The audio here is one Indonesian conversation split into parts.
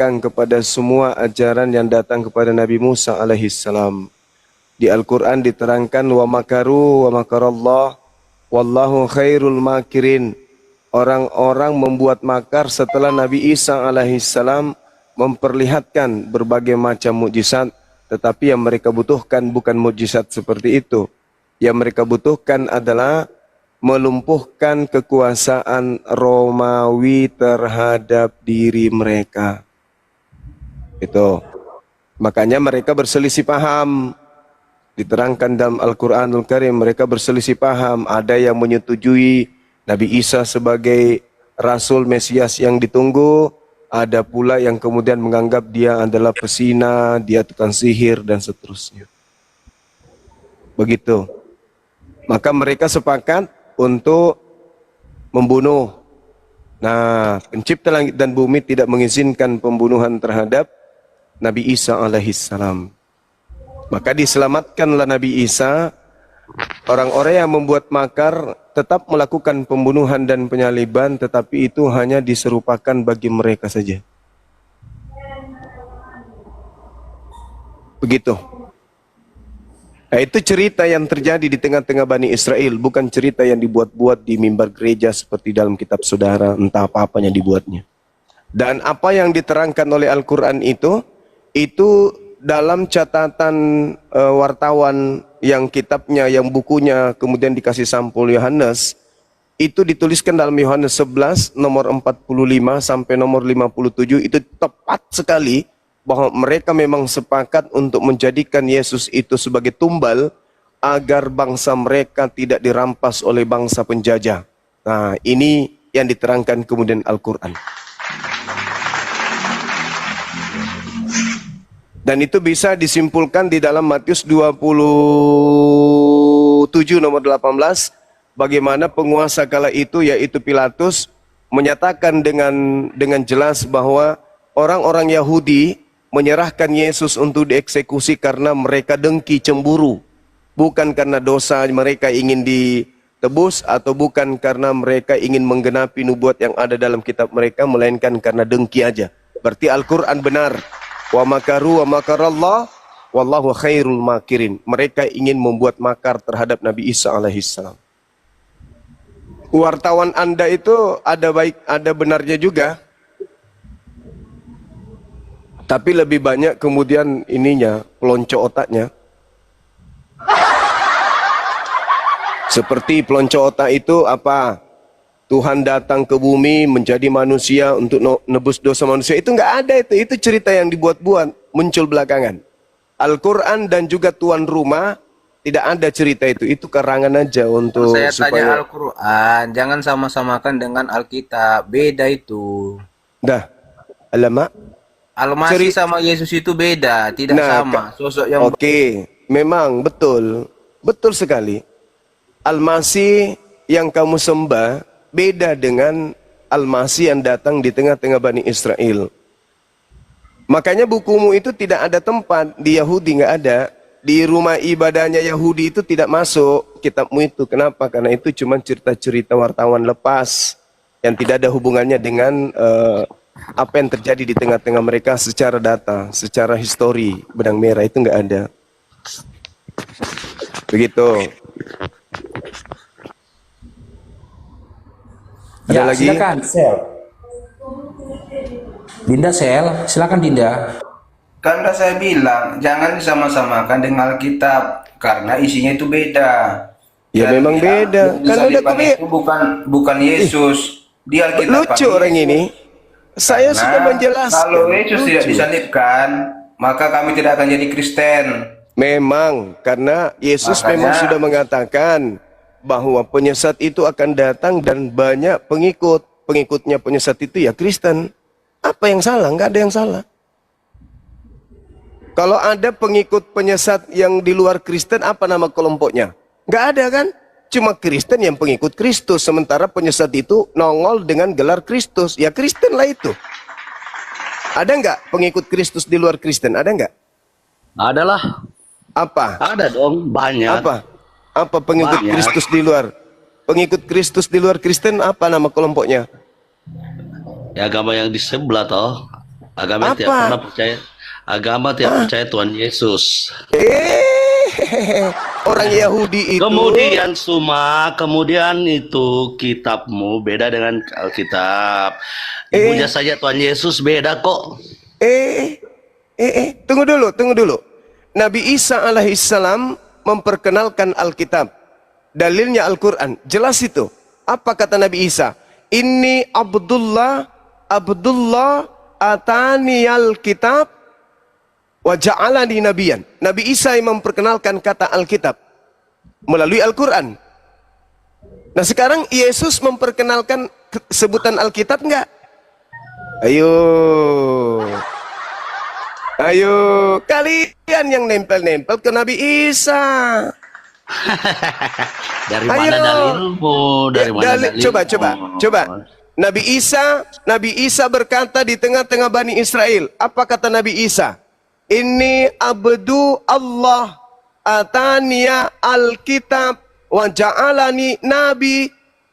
belakang kepada semua ajaran yang datang kepada Nabi Musa alaihissalam. Di Al-Quran diterangkan wa makaru wa makarallah wallahu khairul makirin. Orang-orang membuat makar setelah Nabi Isa alaihissalam memperlihatkan berbagai macam mukjizat, tetapi yang mereka butuhkan bukan mukjizat seperti itu. Yang mereka butuhkan adalah melumpuhkan kekuasaan Romawi terhadap diri mereka. Itu. Makanya mereka berselisih paham. Diterangkan dalam Al-Quranul Karim, mereka berselisih paham. Ada yang menyetujui Nabi Isa sebagai Rasul Mesias yang ditunggu. Ada pula yang kemudian menganggap dia adalah pesina, dia tukang sihir, dan seterusnya. Begitu. Maka mereka sepakat untuk membunuh. Nah, pencipta langit dan bumi tidak mengizinkan pembunuhan terhadap Nabi Isa alaihissalam. Maka diselamatkanlah Nabi Isa. Orang-orang yang membuat makar tetap melakukan pembunuhan dan penyaliban, tetapi itu hanya diserupakan bagi mereka saja. Begitu. Nah, itu cerita yang terjadi di tengah-tengah Bani Israel, bukan cerita yang dibuat-buat di mimbar gereja seperti dalam kitab saudara, entah apa-apanya dibuatnya. Dan apa yang diterangkan oleh Al-Quran itu dalam catatan wartawan yang kitabnya, yang bukunya kemudian dikasih sampul Yohanes, itu dituliskan dalam Yohanes 11 nomor 45 sampai nomor 57, itu tepat sekali bahwa mereka memang sepakat untuk menjadikan Yesus itu sebagai tumbal agar bangsa mereka tidak dirampas oleh bangsa penjajah. Nah, ini yang diterangkan kemudian Al-Quran. Dan itu bisa disimpulkan di dalam Matius 27 nomor 18, bagaimana penguasa kala itu yaitu Pilatus menyatakan dengan jelas bahwa orang-orang Yahudi menyerahkan Yesus untuk dieksekusi karena mereka dengki, cemburu, bukan karena dosa mereka ingin ditebus atau bukan karena mereka ingin menggenapi nubuat yang ada dalam kitab mereka, melainkan karena dengki aja. Berarti Al-Quran benar. Wa makaru wa makarallah wallahu khairul makirin. Mereka ingin membuat makar terhadap Nabi Isa alaihissalam. Wartawan Anda itu ada baik, ada benarnya juga. Tapi lebih banyak kemudian ininya, pelonco otaknya. Seperti pelonco otak itu apa? Tuhan datang ke bumi menjadi manusia untuk nebus dosa manusia. Itu nggak ada itu. Itu cerita yang dibuat-buat, muncul belakangan. Al-Quran dan juga tuan rumah tidak ada cerita itu. Itu karangan aja untuk Saya supaya... tanya Al-Quran, jangan sama-samakan dengan Alkitab. Beda itu. Dah, alamak. Al-Masih sama Yesus itu beda, tidak sama. Sosok yang Oke, memang betul. Betul sekali. Al-Masih yang kamu sembah beda dengan Al-Masih yang datang di tengah-tengah Bani Israel. Makanya bukumu itu tidak ada tempat di Yahudi, nggak ada. Di rumah ibadahnya Yahudi itu tidak masuk kitabmu itu. Kenapa? Karena itu cuma cerita-cerita wartawan lepas yang tidak ada hubungannya dengan apa yang terjadi di tengah-tengah mereka secara data, secara histori. Benang merah itu nggak ada. Begitu. Ada Ya, lagi? silakan, Sel. Dinda, Sel, silakan Dinda. kan udah saya bilang jangan disama-samakan dengan Alkitab karena isinya itu beda. Ya Saya memang bilang, beda. yang Kan udah disalibkan itu bukan Yesus. Di Alkitab lucu orang ini. Saya sudah menjelaskan. Kalau Yesus tidak Lucu. disalibkan, maka kami tidak akan jadi Kristen. Memang karena Yesus memang sudah mengatakan bahwa penyesat itu akan datang dan banyak pengikut. Pengikutnya penyesat itu ya Kristen. Apa yang salah? Enggak ada yang salah. Kalau ada pengikut penyesat yang di luar Kristen, apa nama kelompoknya? Enggak ada kan? Cuma Kristen yang pengikut Kristus. Sementara penyesat itu nongol dengan gelar Kristus. Ya Kristen lah itu. Ada enggak pengikut Kristus di luar Kristen? Ada enggak? Adalah. Apa? Ada dong, banyak. Apa? Apa pengikut Banyak. Kristus di luar? Pengikut Kristus di luar Kristen apa nama kelompoknya? Ya agama yang di sebelah toh. Agama tidak Apa? pernah percaya. Agama tidak percaya Tuhan Yesus. Orang Yahudi itu. Kemudian itu kitabmu beda dengan Alkitab. Ibunya saja Tuhan Yesus beda kok. Tunggu dulu. Nabi Isa alaihissalam memperkenalkan Alkitab. Dalilnya Al-Quran. Jelas itu. Apa kata Nabi Isa? Inni Abdullah ataniyal kitab wa ja'alani nabiyan. Nabi Isa yang memperkenalkan kata Alkitab melalui Al-Quran. Nah sekarang Yesus memperkenalkan sebutan Alkitab enggak? Ayo, kalian yang nempel-nempel ke Nabi Isa. Dari mana dalilmu? Dari mana dalilmu? Coba. Nabi Isa berkata di tengah-tengah Bani Israel. Apa kata Nabi Isa? Inni abdu Allah ataniya alkitab wa ja'alani nabi.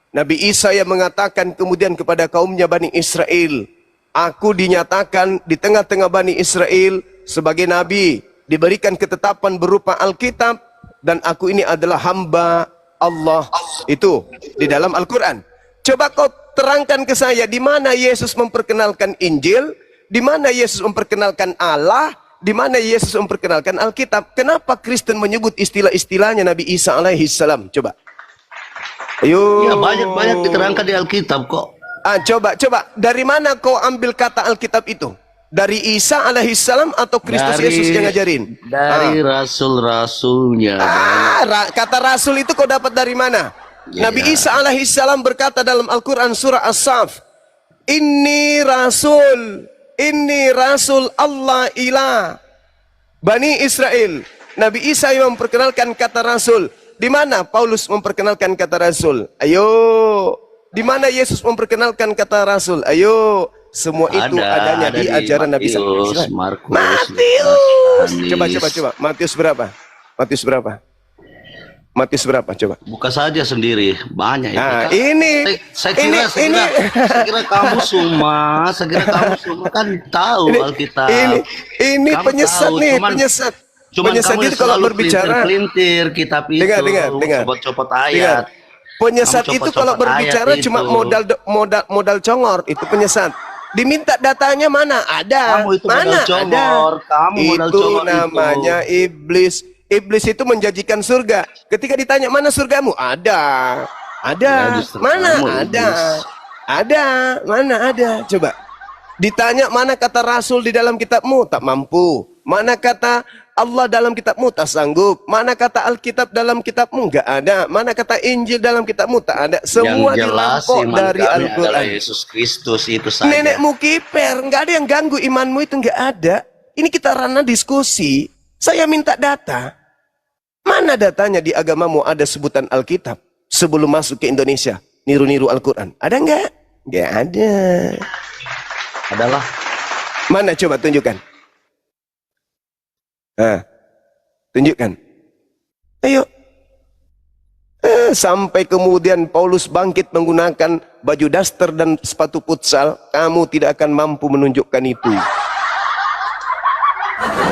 Nabi Isa yang mengatakan kemudian kepada kaumnya Bani Israel, aku dinyatakan di tengah-tengah Bani Israel sebagai nabi, diberikan ketetapan berupa Alkitab, dan aku ini adalah hamba Allah. Itu di dalam Al-Quran. Coba kau terangkan ke saya di mana Yesus memperkenalkan Injil, di mana Yesus memperkenalkan Allah, di mana Yesus memperkenalkan Alkitab. Kenapa Kristen menyebut istilah-istilahnya Nabi Isa alaihissalam? Coba. Ayo. Ya banyak diterangkan di Alkitab kok. Coba. Dari mana kau ambil kata Alkitab itu? Dari Isa alaihissalam atau Kristus Yesus yang ngajarin? Dari rasul-rasulnya. Kata rasul itu kau dapat dari mana? Ya. Nabi Isa alaihissalam berkata dalam Al-Quran surah As-Saf, Inni rasul Allah ila Bani Israel. Nabi Isa yang memperkenalkan kata rasul. Di mana Paulus memperkenalkan kata rasul? Ayo. Di mana Yesus memperkenalkan kata rasul? Ayo. Semua itu adanya di ajaran Nabi Isa. Matius. Coba. Matius berapa? Coba. Buka saja sendiri, banyak itu. Nah, kan. Saya kira kamu semua kan tahu Alkitab. Ini Kamu penyesat tahu, nih, cuman penyesat kamu itu kalau berbicara pelintir kitab itu, dengar. copot ayat. Penyesat Kamu itu copot-copot kalau berbicara ayat cuma itu. modal congor, itu penyesat. Diminta datanya mana? Ada. Kamu itu mana? modal congor. Ada. Kamu modal Itu congor namanya iblis. Iblis itu menjanjikan surga. Ketika ditanya mana surgamu? Ada. Ya, Mana? kamu Ada. iblis. Ada. Mana ada? Coba. Ditanya mana kata Rasul di dalam kitabmu? Tak mampu. Mana kata Allah dalam kitabmu? Tak sanggup. Mana kata Alkitab dalam kitabmu? Enggak ada. Mana kata Injil dalam kitabmu? Tak ada. Semua Yang jelas dirampok iman dari kami adalah Al-Quran. Yesus Kristus itu saja. Nenekmu kiper, nggak ada yang ganggu imanmu itu, nggak ada. Ini kita ranah diskusi. Saya minta data. Mana datanya di agamamu ada sebutan Alkitab sebelum masuk ke Indonesia? Niru-niru Al-Quran. Ada nggak? Nggak ada. Adalah. Mana coba tunjukkan. Tunjukkan. Ayo. Sampai kemudian Paulus bangkit menggunakan baju daster dan sepatu futsal. Kamu tidak akan mampu menunjukkan itu.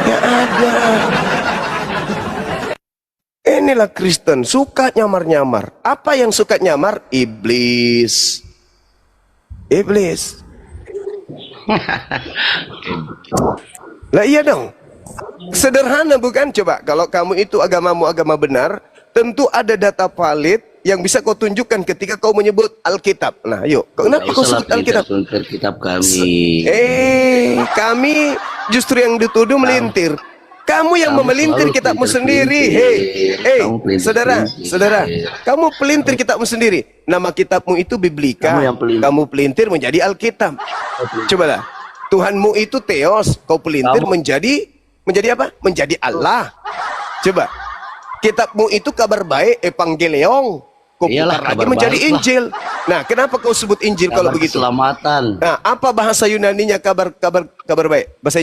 Ya ada. Inilah Kristen, suka nyamar-nyamar. Apa yang suka nyamar? Iblis. Lah iya dong. Sederhana bukan? Coba, kalau kamu itu agamamu agama benar, tentu ada data valid yang bisa kau tunjukkan ketika kau menyebut Alkitab. Nah, yuk. Kenapa kau sebut Alkitab? Kitab kami. Kami justru yang dituduh melintir. Kamu yang memelintir kitabmu sendiri. Saudara, kamu pelintir kitabmu sendiri. Nama kitabmu itu Biblika. Kamu pelintir menjadi Alkitab. Cobalah. Tuhanmu itu Theos, kau pelintir menjadi apa? Menjadi Allah. Coba. Kitabmu itu kabar baik, Evangelion. Kau putar lagi menjadi Injil. Nah, kenapa kau sebut Injil kalau begitu? Keselamatan. Nah, apa bahasa Yunaninya kabar baik? Bahasa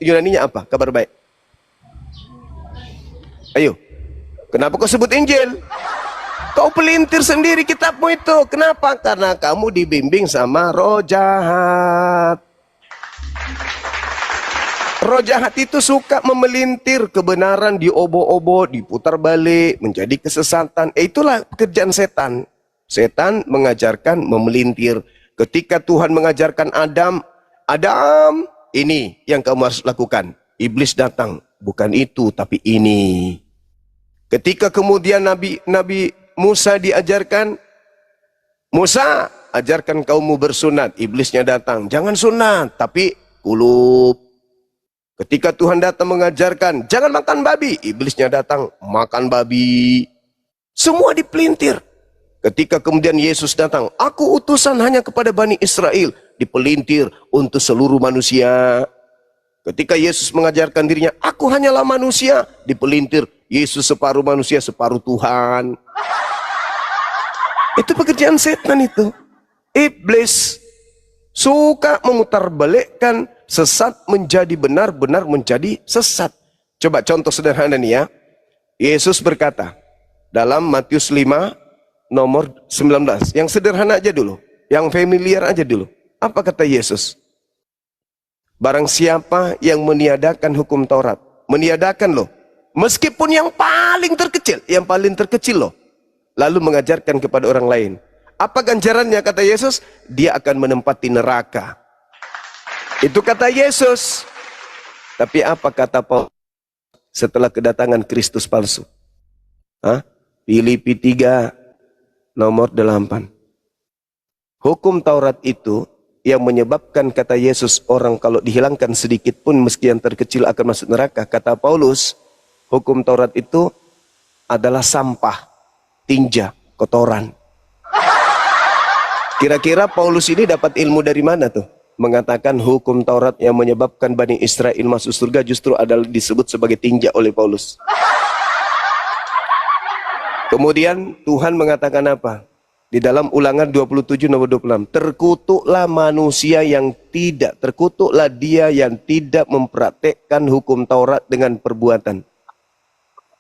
Yunaninya apa? Kabar baik. Ayo. Kenapa kau sebut Injil? Kau pelintir sendiri kitabmu itu. Kenapa? Karena kamu dibimbing sama roh jahat. Roh jahat itu suka memelintir kebenaran, diobo-obo, diputar balik, menjadi kesesatan. Itulah pekerjaan setan. Setan mengajarkan memelintir. Ketika Tuhan mengajarkan Adam, Adam, ini yang kamu harus lakukan. Iblis datang, bukan itu, tapi ini. Ketika kemudian Nabi Musa diajarkan, Musa, ajarkan kaummu bersunat. Iblisnya datang, jangan sunat, tapi kulub. Ketika Tuhan datang mengajarkan, jangan makan babi. Iblisnya datang, makan babi. Semua dipelintir. Ketika kemudian Yesus datang, aku utusan hanya kepada Bani Israel. Dipelintir untuk seluruh manusia. Ketika Yesus mengajarkan dirinya, aku hanyalah manusia. Dipelintir, Yesus separuh manusia, separuh Tuhan. Itu pekerjaan setan itu. Iblis suka memutarbalikkan sesat menjadi benar, benar menjadi sesat. Coba contoh sederhana nih ya. Yesus berkata dalam Matius 5 nomor 19. Yang sederhana aja dulu, yang familiar aja dulu. Apa kata Yesus? Barang siapa yang meniadakan hukum Taurat, meniadakan loh, meskipun yang paling terkecil loh, lalu mengajarkan kepada orang lain. Apa ganjarannya kata Yesus? Dia akan menempati neraka. Itu kata Yesus. Tapi apa kata Paulus setelah kedatangan Kristus palsu? Filipi 3 nomor 8. Hukum Taurat itu yang menyebabkan kata Yesus orang kalau dihilangkan sedikit pun meski yang terkecil akan masuk neraka. Kata Paulus, hukum Taurat itu adalah sampah, tinja, kotoran. Kira-kira Paulus ini dapat ilmu dari mana tuh? Mengatakan hukum Taurat yang menyebabkan Bani Israel masuk surga justru adalah disebut sebagai tinja oleh Paulus. Kemudian Tuhan mengatakan apa? Di dalam Ulangan 27 nomor 26. Terkutuklah manusia yang tidak, terkutuklah dia yang tidak mempraktekkan hukum Taurat dengan perbuatan.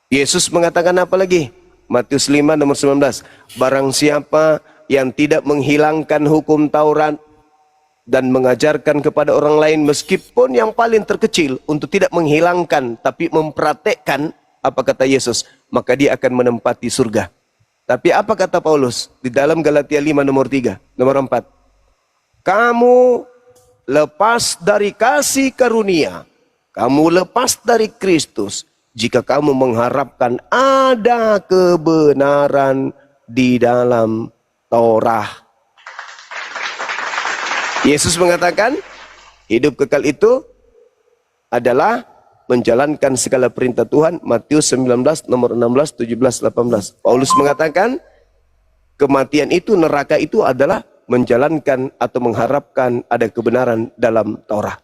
Yesus mengatakan apa lagi? Matius 5 nomor 19. Barang siapa yang tidak menghilangkan hukum Taurat dan mengajarkan kepada orang lain meskipun yang paling terkecil untuk tidak menghilangkan tapi mempraktekkan, apa kata Yesus? Maka dia akan menempati surga. Tapi apa kata Paulus di dalam Galatia 5 nomor 3, nomor 4? Kamu lepas dari kasih karunia, kamu lepas dari Kristus jika kamu mengharapkan ada kebenaran di dalam Taurat. Yesus mengatakan hidup kekal itu adalah menjalankan segala perintah Tuhan. Matius 19 nomor 16, 17, 18. Paulus mengatakan kematian itu, neraka itu adalah menjalankan atau mengharapkan ada kebenaran dalam Taurat.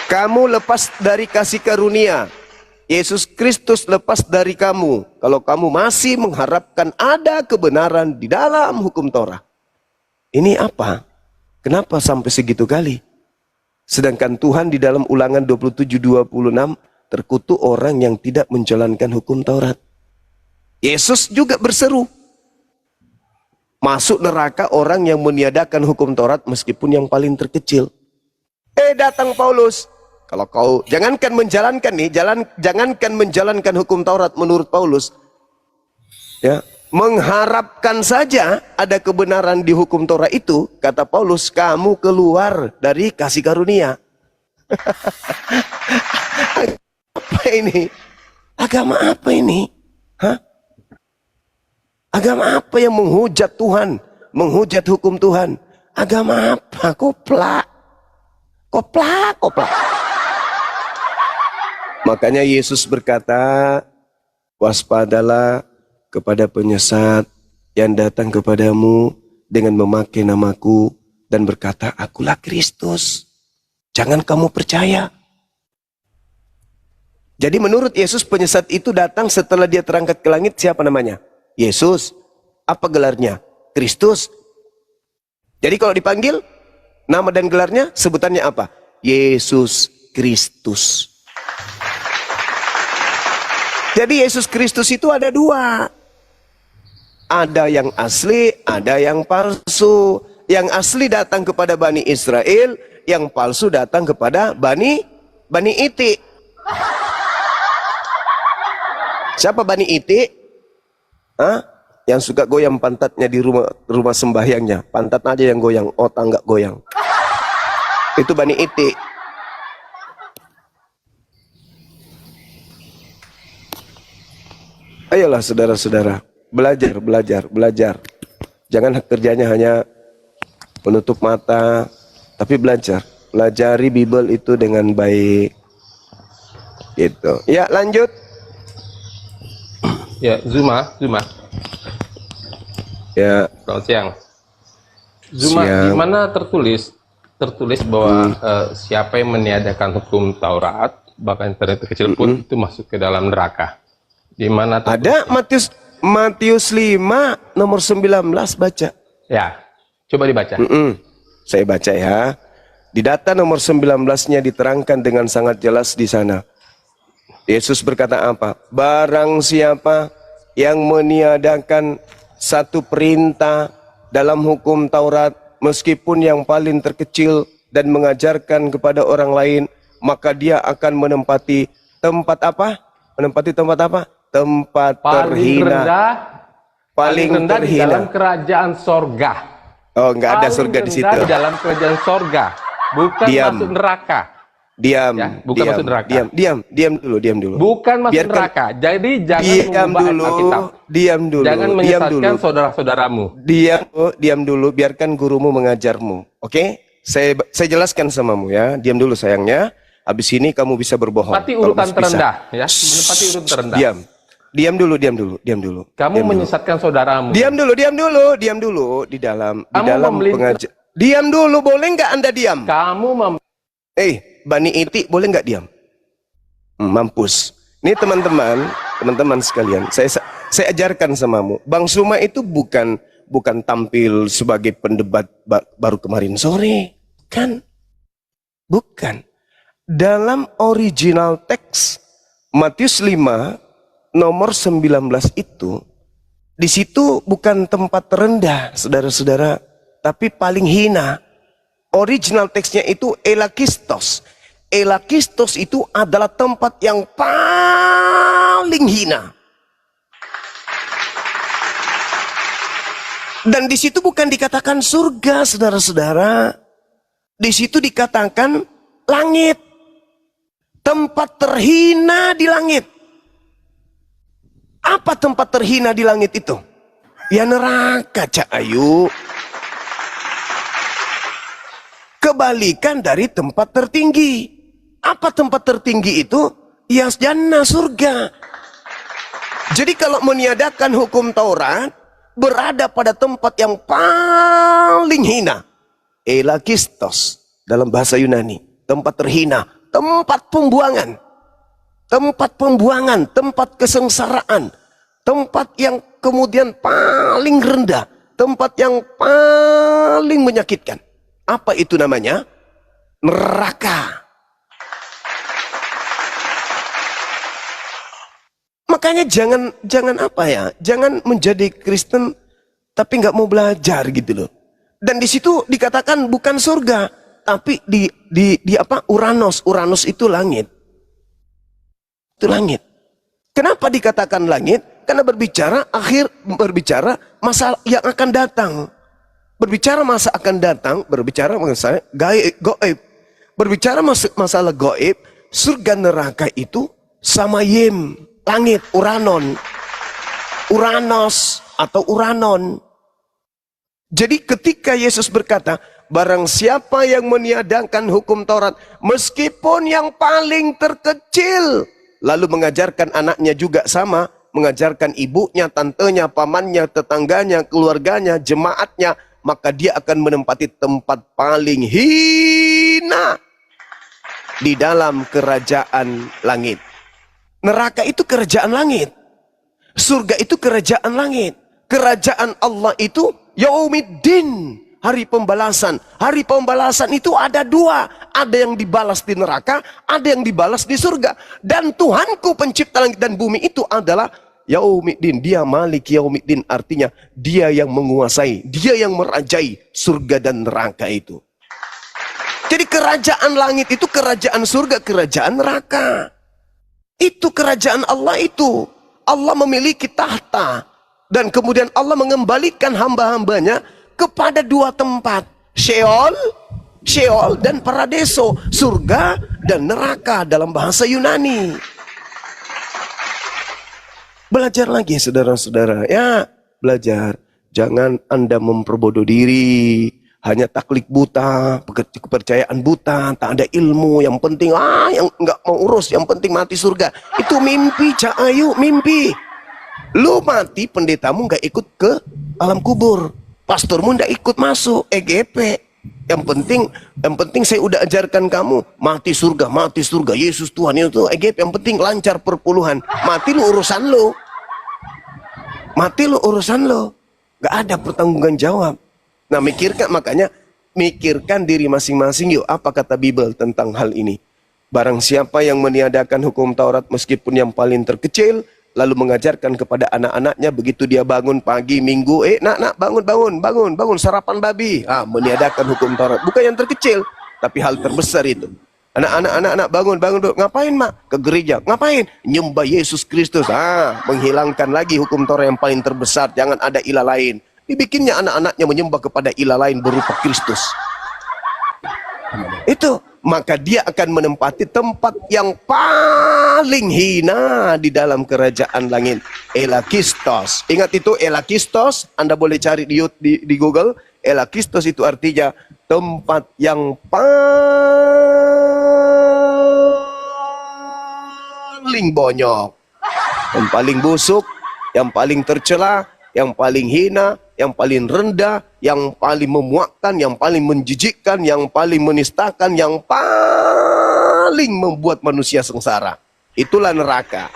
Kamu lepas dari kasih karunia, Yesus Kristus lepas dari kamu kalau kamu masih mengharapkan ada kebenaran di dalam hukum Taurat. Ini apa? Kenapa sampai segitu kali? Sedangkan Tuhan di dalam Ulangan 27:26 terkutuk orang yang tidak menjalankan hukum Taurat. Yesus juga berseru, masuk neraka orang yang meniadakan hukum Taurat meskipun yang paling terkecil. Datang Paulus, kalau kau jangankan menjalankan hukum Taurat menurut Paulus, ya, mengharapkan saja ada kebenaran di hukum Taurat itu, kata Paulus, kamu keluar dari kasih karunia. Apa ini? Agama apa ini? Agama apa yang menghujat Tuhan, menghujat hukum Tuhan? Agama apa? Koplak. Makanya Yesus berkata, waspadalah kepada penyesat yang datang kepadamu dengan memakai namaku dan berkata, akulah Kristus. Jangan kamu percaya. Jadi menurut Yesus penyesat itu datang setelah dia terangkat ke langit. Siapa namanya? Yesus. Apa gelarnya? Kristus. Jadi kalau dipanggil, nama dan gelarnya sebutannya apa? Yesus Kristus. Jadi Yesus Kristus itu ada dua. Ada yang asli, ada yang palsu. Yang asli datang kepada Bani Israel, yang palsu datang kepada Bani Bani Iti. Siapa Bani Iti? Hah? Yang suka goyang pantatnya di rumah sembahyangnya. Pantat aja yang goyang, otak nggak goyang. Itu Bani Iti. Ayolah saudara-saudara, belajar. Jangan kerjanya hanya menutup mata, tapi belajar. Pelajari Bible itu dengan baik. Gitu. Ya, lanjut. Ya, Zuma. Ya, Selamat siang. Zuma, siang. di mana tertulis bahwa siapa yang meniadakan hukum Taurat, bahkan internet kecil pun itu masuk ke dalam neraka. Di mana Ada Matius 5 nomor 19, baca. Ya, coba dibaca. Saya baca ya. Di data nomor 19-nya diterangkan dengan sangat jelas di sana. Yesus berkata apa? Barang siapa yang meniadakan satu perintah dalam hukum Taurat, meskipun yang paling terkecil, dan mengajarkan kepada orang lain, maka dia akan menempati tempat apa? Menempati tempat apa? Tempat terhina. Paling rendah di terhina. dalam kerajaan sorga. Oh, enggak ada surga di situ. Di dalam kerajaan sorga, bukan Diam. masuk neraka. Diam, Ya, bukan masuk neraka. diam dulu. Bukan masuk Biarkan- neraka. Jadi jangan Diam mengubah dulu, Alkitab. diam dulu, Jangan diam menyesatkan dulu. saudara-saudaramu. Diam dulu, biarkan gurumu mengajarmu. Oke? Saya jelaskan samamu ya. Diam dulu sayangnya. Habis ini kamu bisa berbohong. Menempati kalau urutan bisa. terendah, ya. Menempati urutan terendah. Diam dulu. Kamu menyesatkan saudaramu. Diam dulu. Di dalam pengajar. Diam dulu, boleh nggak Anda diam? Kamu Bani Iti, boleh nggak diam? Mampus. Ini teman-teman sekalian, saya ajarkan samamu. Bang Suma itu bukan tampil sebagai pendebat baru kemarin sore, kan? Bukan. Dalam original teks Matius 5 nomor 19 itu, di situ bukan tempat terendah, saudara-saudara, tapi paling hina. Original teksnya itu elakistos. Elakistos itu adalah tempat yang paling hina. Dan di situ bukan dikatakan surga, saudara-saudara. Di situ dikatakan langit. Tempat terhina di langit. Apa tempat terhina di langit itu? Ya neraka, Cak Ayu. Kebalikan dari tempat tertinggi. Apa tempat tertinggi itu? Ya jannah, surga. Jadi kalau meniadakan hukum Taurat, berada pada tempat yang paling hina. Elakistos dalam bahasa Yunani. Tempat terhina. Tempat pembuangan. Tempat kesengsaraan. Tempat yang kemudian paling rendah. Tempat yang paling menyakitkan. Apa itu namanya? Neraka. Makanya jangan apa ya? Jangan menjadi Kristen tapi nggak mau belajar gitu loh. Dan di situ dikatakan bukan surga, tapi di apa? Uranus. Uranus itu langit. Itu langit. Kenapa dikatakan langit? Karena berbicara masa yang akan datang. Berbicara masa akan datang, berbicara masalah gaib. Berbicara masalah gaib, surga neraka itu sama Yim, langit, Uranos atau Uranon. Jadi ketika Yesus berkata, barang siapa yang meniadakan hukum Taurat, meskipun yang paling terkecil, lalu mengajarkan anaknya juga sama, mengajarkan ibunya, tantenya, pamannya, tetangganya, keluarganya, jemaatnya, maka dia akan menempati tempat paling hina di dalam kerajaan langit. Neraka itu kerajaan langit. Surga itu kerajaan langit. Kerajaan Allah itu Yaumiddin, hari pembalasan. Hari pembalasan itu ada dua. Ada yang dibalas di neraka, ada yang dibalas di surga. Dan Tuhanku pencipta langit dan bumi itu adalah Yaumiddin, dia Malik Yaumiddin, artinya dia yang menguasai, dia yang merajai surga dan neraka itu. Jadi kerajaan langit itu kerajaan surga, kerajaan neraka. Itu kerajaan Allah itu. Allah memiliki tahta. Dan kemudian Allah mengembalikan hamba-hambanya kepada dua tempat. Sheol dan Paradiso. Surga dan neraka dalam bahasa Yunani. Belajar lagi saudara-saudara. Ya, belajar. Jangan Anda memperbodoh diri. Hanya taklid buta, kepercayaan buta, tak ada ilmu. Yang penting, yang nggak mau urus, yang penting mati surga. Itu mimpi, Cak Ayu, mimpi. Lu mati, pendetamu nggak ikut ke alam kubur. Pastormu nggak ikut masuk, EGP. Yang penting saya udah ajarkan kamu, mati surga, Yesus Tuhan itu EGP. Yang penting lancar perpuluhan. Mati lu urusan lu. Nggak ada pertanggungan jawab. Nah, mikirkan diri masing-masing yuk. Apa kata Bible tentang hal ini? Barang siapa yang meniadakan hukum Taurat meskipun yang paling terkecil, lalu mengajarkan kepada anak-anaknya begitu dia bangun pagi minggu, nak bangun, sarapan babi. Meniadakan hukum Taurat. Bukan yang terkecil, tapi hal terbesar itu. Anak bangun, ngapain mak? Ke gereja, ngapain? Nyembah Yesus Kristus. Menghilangkan lagi hukum Taurat yang paling terbesar, jangan ada ilah lain. Dibikinnya anak-anaknya menyembah kepada ilah lain berupa Kristus. Itu, maka dia akan menempati tempat yang paling hina di dalam kerajaan langit. Elakistos. Ingat itu Elakistos, Anda boleh cari di Google. Elakistos itu artinya tempat yang paling bonyok, yang paling busuk, yang paling tercela, yang paling hina, yang paling rendah, yang paling memuakkan, yang paling menjijikkan, yang paling menistakan, yang paling membuat manusia sengsara. Itulah neraka.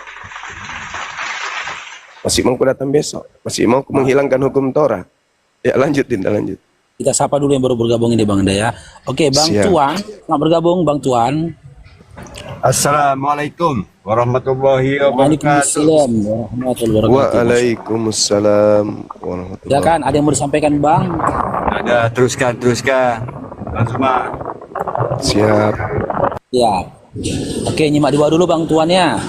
Masih mau ku datang besok? Masih mau ku menghilangkan hukum Torah? Ya lanjut Dinda, lanjut. Kita sapa dulu yang baru bergabung ini Bang Daya. Oke, Bang Siap. Tuan, selamat bergabung Bang Tuan. Assalamualaikum warahmatullahi wabarakatuh. Waalaikumsalam warahmatullahi wabarakatuh. Waalaikumsalam warahmatullahi Ya kan, ada yang mau disampaikan Bang? Ada, teruskan. Bang Suma. Siap. Ya. Oke, nyimak dua dulu Bang Tuan ya.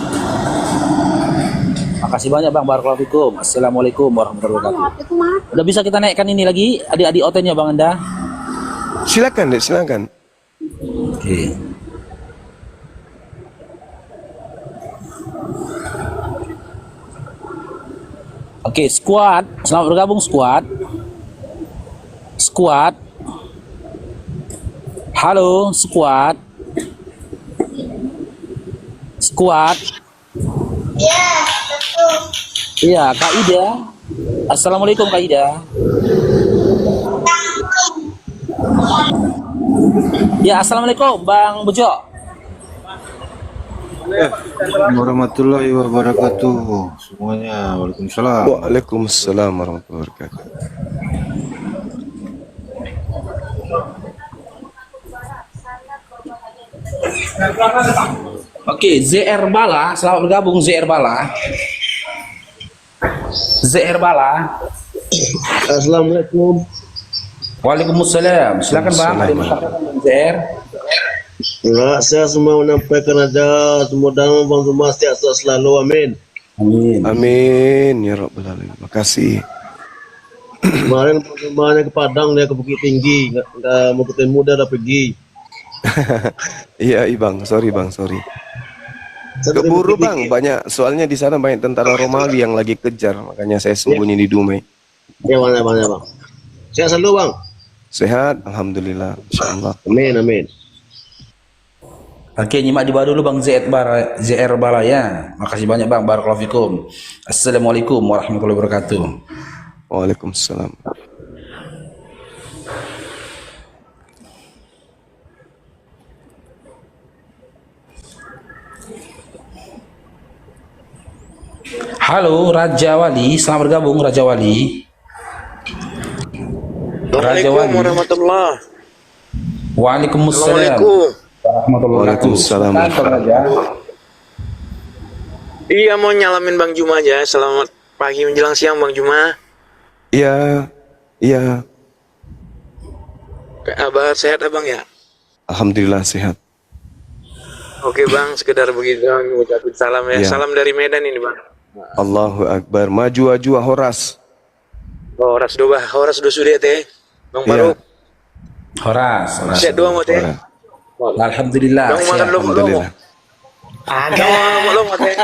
Makasih banyak Bang, barakallahu fikum. Assalamualaikum warahmatullahi wabarakatuh. Udah bisa kita naikkan ini lagi adik-adik OT-nya Bang Anda? Silakan deh, silakan. Oke. Oke, squad, selamat bergabung squad. Halo, squad. Iya, Kak Ida. Assalamualaikum Kak Ida. Ya, assalamualaikum Bang Bejo. Warahmatullahi wabarakatuh semuanya. Waalaikumsalam. Waalaikumsalam warahmatullahi wabarakatuh. Oke, ZR Bala, selamat bergabung ZR Bala. Assalamualaikum. Waalaikumsalam. Silakan Bang, ada yang mengatakan Bang ZR. Enggak, saya semua menyampaikan aja mudah-mudahan Bang Zuma sehat selalu, amin. Amin. Amin ya rabbal alamin. Makasih. Kemarin Bang Zumanya ke Padang, dia ke Bukit Tinggi, nggak mau ketemu, dia udah pergi. Iya, Bang. Sorry. Saya dari Keburu Bukit Bang, Tinggi. banyak soalnya di sana banyak tentara Romawi yang lagi kejar, makanya saya sembunyi di Dumai. Ya, mana Bang. Sehat selalu Bang. Sehat, alhamdulillah, insyaallah. Amin. Oke, nyimak di bawah dulu Bang ZR Bala ya. Makasih banyak Bang, barakallahu fikum. Assalamualaikum warahmatullahi wabarakatuh. Waalaikumsalam. Halo Raja Wali, selamat bergabung Raja Wali. Assalamualaikum warahmatullahi. Waalaikumsalam warahmatullahi Waalaikumsalam. wabarakatuh. Raja. Iya, mau nyalamin Bang Juma aja. Selamat pagi menjelang siang Bang Juma. Iya. Kabar sehat Abang ya? Alhamdulillah sehat. Oke bang, sekedar begitu ngucapin salam ya. Iya. Salam dari Medan ini bang. Allahu Akbar. Maju Horas. Horas do sudah teh. Bang Iya. Faruk. Horas. Siap dua mau teh. Alhamdulillah. Bang makan siap. lomo. Alhamdulillah. Ada lomo teh.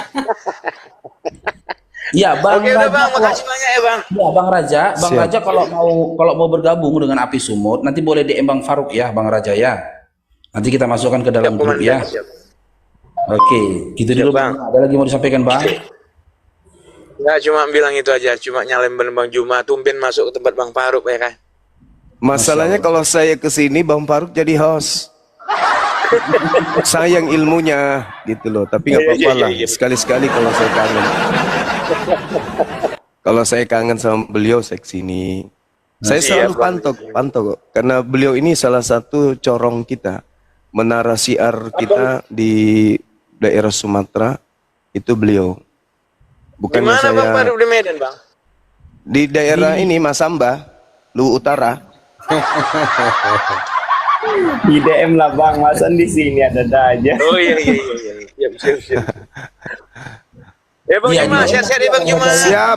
Ya, Bang Oke udah Raja, bang, kalau- makasih banyak ya bang. Ya, Bang Raja, Bang Siap. Raja kalau mau bergabung dengan Api Sumut, nanti boleh DM Bang Faruk ya, Bang Raja ya. Nanti kita masukkan ke dalam Siap grup komandan. ya. Siap. Oke, gitu Siap, dulu Bang. Bang. Ada lagi mau disampaikan Bang? Ya cuma bilang itu aja, cuma nyalain bang Juma, tumben masuk ke tempat bang Faruk ya kan. Masalahnya kalau saya ke sini Bang Faruk jadi host. Sayang ilmunya gitu loh, tapi nggak apa-apa lah. Sekali-sekali kalau saya kangen. Kalau saya kangen sama beliau saya kesini. Saya selalu pantau kok, karena beliau ini salah satu corong kita, menara siar kita di daerah Sumatera itu beliau. Di Bukannya mana bang saya Faruk di Medan bang? di daerah ini Masamba, Lu Utara. Di DM lah bang, masan di sini ada aja. Oh iya. Siap. Ya bang Iya, Juma, iya. sehat-sehat ya bang Juma.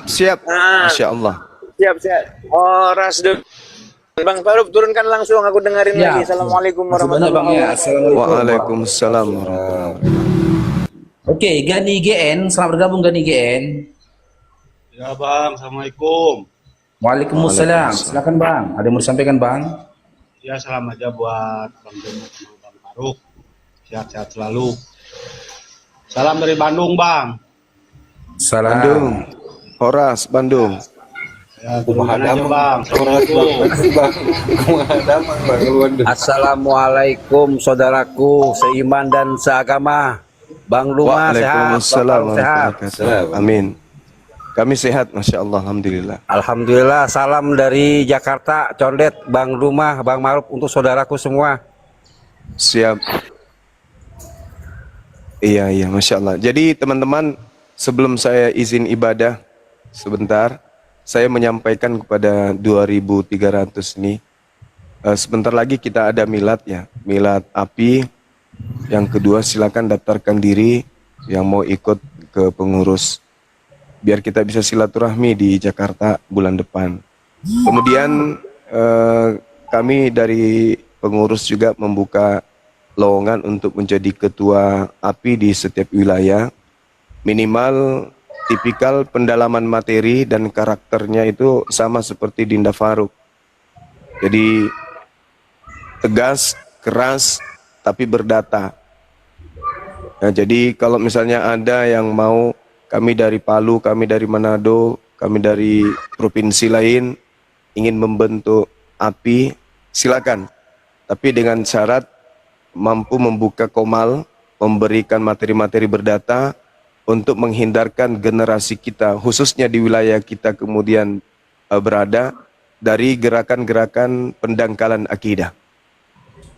Siap. Ah. Masya Allah. Siap. Horas do. Bang Faruk turunkan langsung, aku dengerin Ya. lagi. Assalamualaikum Masih banyak Bang warahmatullahi ya. wabarakatuh. Assalamualaikum. Waalaikumsalam warahmatullahi wabarakatuh. Oke, Gani GN, selamat bergabung Gani GN. Ya bang, assalamualaikum. Waalaikumsalam. Silakan Bang. Ada yang mau disampaikan Bang? Ya salam aja buat Bang Jumut sama Bang Faruk. Sehat-sehat selalu. Salam dari Bandung bang. Salam. Bandung. Horas, Bandung. Ya, kumaha aja bang. Assalamualaikum. Assalamualaikum saudaraku seiman dan seagama. Bang Rumah sehat, Waalaikumsalam Bang Faruk sehat. warahmatullahi wabarakatuh. Amin. Kami sehat, Masya Allah, Alhamdulillah. Alhamdulillah, salam dari Jakarta, Condet, Bang Rumah, Bang Maruf untuk saudaraku semua. Siap. Iya, Masya Allah. Jadi teman-teman, sebelum saya izin ibadah sebentar, saya menyampaikan kepada 2.300 ini, sebentar lagi kita ada milad ya, milad api. Yang kedua silakan daftarkan diri yang mau ikut ke pengurus, biar kita bisa silaturahmi di Jakarta bulan depan. Kemudian kami dari pengurus juga membuka lowongan untuk menjadi ketua API di setiap wilayah. Minimal tipikal pendalaman materi dan karakternya itu sama seperti Dinda Faruk. Jadi tegas, keras, tapi berdata. Nah, jadi kalau misalnya ada yang mau, kami dari Palu, kami dari Manado, kami dari provinsi lain ingin membentuk API, silakan. Tapi dengan syarat mampu membuka komal, memberikan materi-materi berdata untuk menghindarkan generasi kita, khususnya di wilayah kita kemudian berada, dari gerakan-gerakan pendangkalan akidah.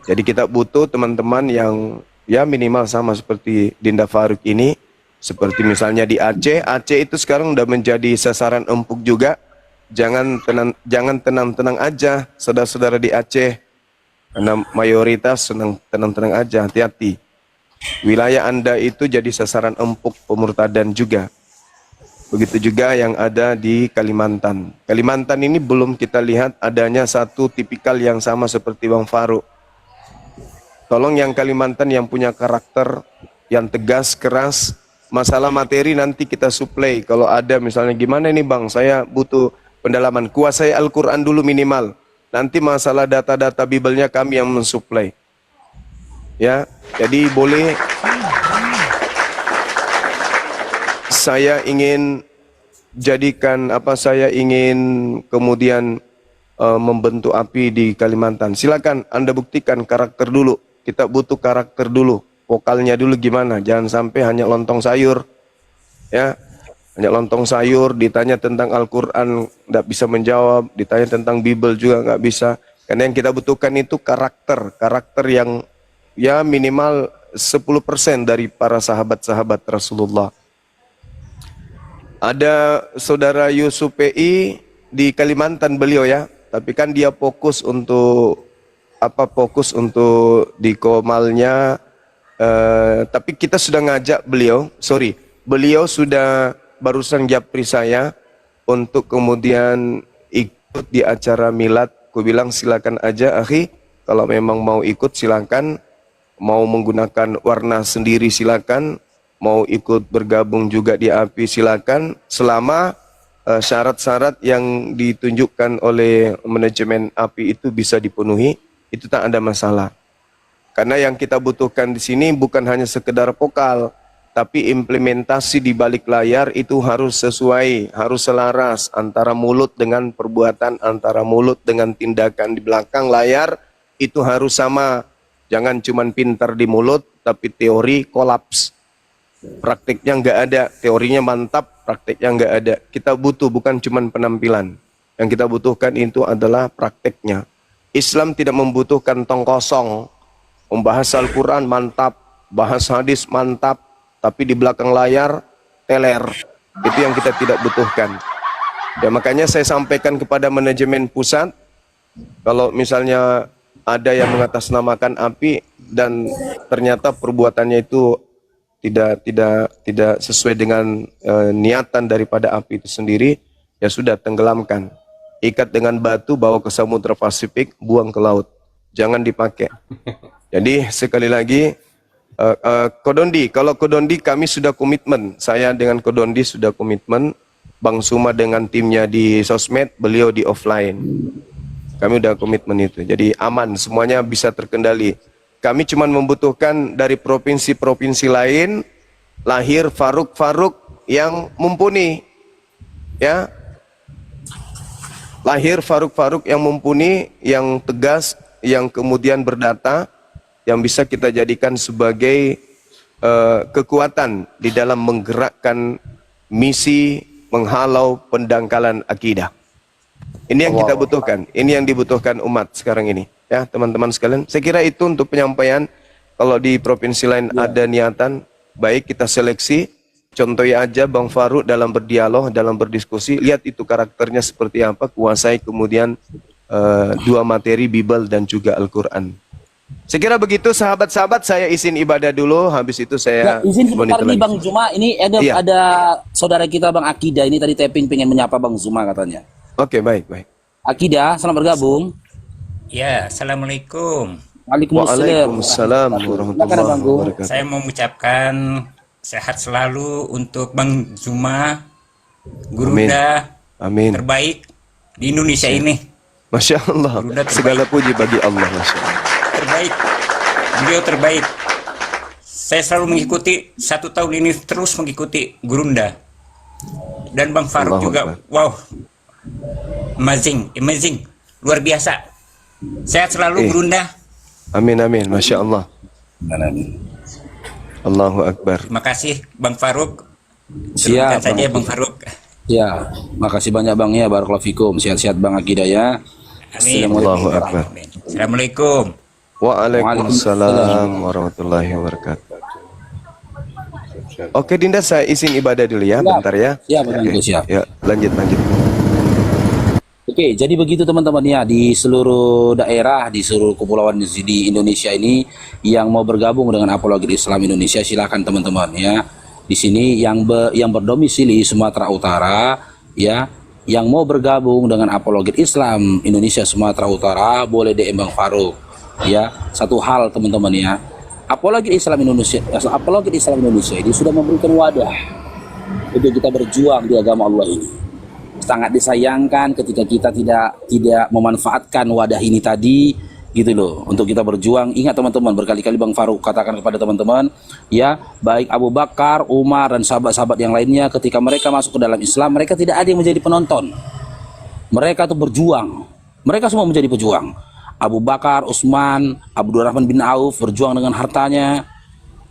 Jadi kita butuh teman-teman yang ya minimal sama seperti Dinda Faruk ini. Seperti misalnya di Aceh itu sekarang udah menjadi sasaran empuk juga. Jangan tenang-tenang aja saudara-saudara di Aceh. Karena mayoritas tenang-tenang aja, hati-hati. Wilayah Anda itu jadi sasaran empuk pemurtadan juga. Begitu juga yang ada di Kalimantan. Kalimantan ini belum kita lihat adanya satu tipikal yang sama seperti Bang Faruk. Tolong yang Kalimantan yang punya karakter yang tegas, keras, masalah materi nanti kita suplai. Kalau ada misalnya gimana nih Bang, saya butuh pendalaman, kuasai Al-Quran dulu minimal. Nanti masalah data-data Bibelnya kami yang mensuplai. Ya, jadi boleh. Saya ingin jadikan saya ingin kemudian membentuk API di Kalimantan. Silakan Anda buktikan karakter dulu. Kita butuh karakter dulu, vokalnya dulu gimana. Jangan sampai hanya lontong sayur, ya. Hanya lontong sayur, ditanya tentang Al-Quran nggak bisa menjawab, ditanya tentang Bible juga nggak bisa. Karena yang kita butuhkan itu karakter yang ya minimal 10% dari para sahabat-sahabat Rasulullah. Ada saudara Yusuf PI di Kalimantan beliau ya, tapi kan dia fokus untuk apa fokus untuk di Komalnya, tapi kita sudah ngajak beliau, beliau sudah barusan japri saya untuk kemudian ikut di acara milad. Ku bilang silakan aja akhi, kalau memang mau ikut silakan, mau menggunakan warna sendiri silakan, mau ikut bergabung juga di API silakan, selama syarat-syarat yang ditunjukkan oleh manajemen API itu bisa dipenuhi, itu tak ada masalah. Karena yang kita butuhkan di sini bukan hanya sekedar vokal, tapi implementasi di balik layar itu harus sesuai, harus selaras antara mulut dengan perbuatan, antara mulut dengan tindakan di belakang layar, itu harus sama. Jangan cuman pintar di mulut, tapi teori kolaps. Praktiknya nggak ada, teorinya mantap, praktiknya nggak ada. Kita butuh bukan cuman penampilan. Yang kita butuhkan itu adalah praktiknya. Islam tidak membutuhkan tong kosong. Membahas Al-Quran mantap, bahas hadis mantap, tapi di belakang layar teler. Itu yang kita tidak butuhkan. Ya, makanya saya sampaikan kepada manajemen pusat, kalau misalnya ada yang mengatasnamakan API dan ternyata perbuatannya itu tidak sesuai dengan niatan daripada API itu sendiri, ya sudah, tenggelamkan. Ikat dengan batu, bawa ke Samudra Pasifik, buang ke laut. Jangan dipakai. Jadi sekali lagi, Kodondi, kalau Kodondi kami sudah komitmen, saya dengan Kodondi sudah komitmen, Bang Suma dengan timnya di sosmed, beliau di offline. Kami udah komitmen itu, jadi aman, semuanya bisa terkendali. Kami cuma membutuhkan dari provinsi-provinsi lain, lahir Faruk-Faruk yang mumpuni. Ya, lahir Faruk-Faruk yang mumpuni, yang tegas, yang kemudian berdata, yang bisa kita jadikan sebagai kekuatan di dalam menggerakkan misi menghalau pendangkalan akidah. Ini yang kita butuhkan, ini yang dibutuhkan umat sekarang ini. Ya teman-teman sekalian, saya kira itu untuk penyampaian. Kalau di provinsi lain ada niatan, baik kita seleksi. Contohnya aja Bang Faruk dalam berdialog, dalam berdiskusi, lihat itu karakternya seperti apa, kuasai kemudian dua materi Bible dan juga Al-Quran. Saya kira begitu sahabat-sahabat, saya izin ibadah dulu, habis itu saya izin sebentar nih lagi. Bang Zuma, ini ada saudara kita Bang Akidah ini tadi tapping pengen menyapa Bang Zuma katanya. Oke, baik. Akidah, selamat bergabung. Ya, assalamualaikum. Waalaikumsalam warahmatullahi wabarakatuh. Saya mau mengucapkan sehat selalu untuk Bang Zuma, Gurunda. Amin. Terbaik di Indonesia ini. Masya Allah. Segala puji bagi Allah. Masya Allah. Terbaik. Beliau terbaik. Saya selalu mengikuti, 1 tahun ini terus mengikuti Gurunda. Dan Bang Faruk juga. Wow. Amazing. Luar biasa. Sehat selalu Gurunda. Amin. Masya Allah. Allahu Akbar. Terima kasih Bang Faruk. Siap saja Bang Faruk. Ya, makasih banyak Bang ya, barakallahu fikum. Sehat-sehat Bang Akidah ya. Amin. Allahu Akbar. Assalamualaikum. Waalaikumsalam warahmatullahi wabarakatuh. Oke Dinda, saya izin ibadah dulu ya, bentar ya. Siap. Ya, lanjut. Oke, jadi begitu teman-teman ya, di seluruh daerah, di seluruh kepulauan di Indonesia ini yang mau bergabung dengan Apologet Islam Indonesia, silakan teman-teman ya. Di sini yang berdomisili Sumatera Utara ya, yang mau bergabung dengan Apologet Islam Indonesia Sumatera Utara boleh DM Bang Faruk ya. Satu hal teman-teman ya, Apologet Islam Indonesia ini sudah memberikan wadah untuk kita berjuang di agama Allah ini. Sangat disayangkan ketika kita tidak memanfaatkan wadah ini tadi gitu loh, untuk kita berjuang. Ingat teman-teman, berkali-kali Bang Faruk katakan kepada teman-teman ya, baik Abu Bakar, Umar dan sahabat-sahabat yang lainnya, ketika mereka masuk ke dalam Islam, mereka tidak ada yang menjadi penonton, mereka tuh berjuang, mereka semua menjadi pejuang. Abu Bakar, Utsman, Abdurrahman bin Auf berjuang dengan hartanya,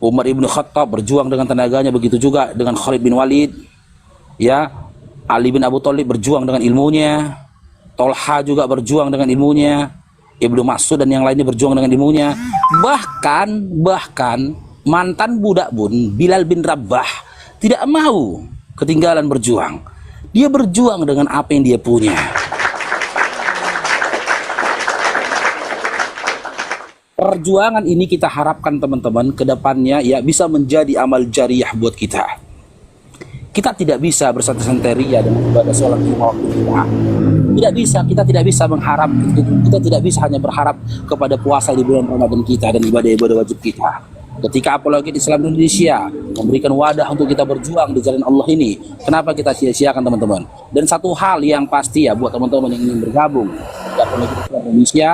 Umar ibn Khattab berjuang dengan tenaganya, begitu juga dengan Khalid bin Walid ya, Ali bin Abu Thalib berjuang dengan ilmunya, Tolha juga berjuang dengan ilmunya, Ibnu Mas'ud dan yang lainnya berjuang dengan ilmunya. Bahkan mantan budak pun Bilal bin Rabah tidak mau ketinggalan berjuang. Dia berjuang dengan apa yang dia punya. Perjuangan ini kita harapkan teman-teman ke depannya ya bisa menjadi amal jariah buat kita. Kita tidak bisa bersantai-santai ria dengan ibadah sholat lima waktu kita. Tidak bisa, kita tidak bisa mengharap, kita tidak bisa hanya berharap kepada puasa di bulan Ramadan kita dan ibadah-ibadah wajib kita. Ketika apologet Islam Indonesia memberikan wadah untuk kita berjuang di jalan Allah ini, kenapa kita sia-siakan teman-teman? Dan satu hal yang pasti ya buat teman-teman yang ingin bergabung di apologet Islam Indonesia,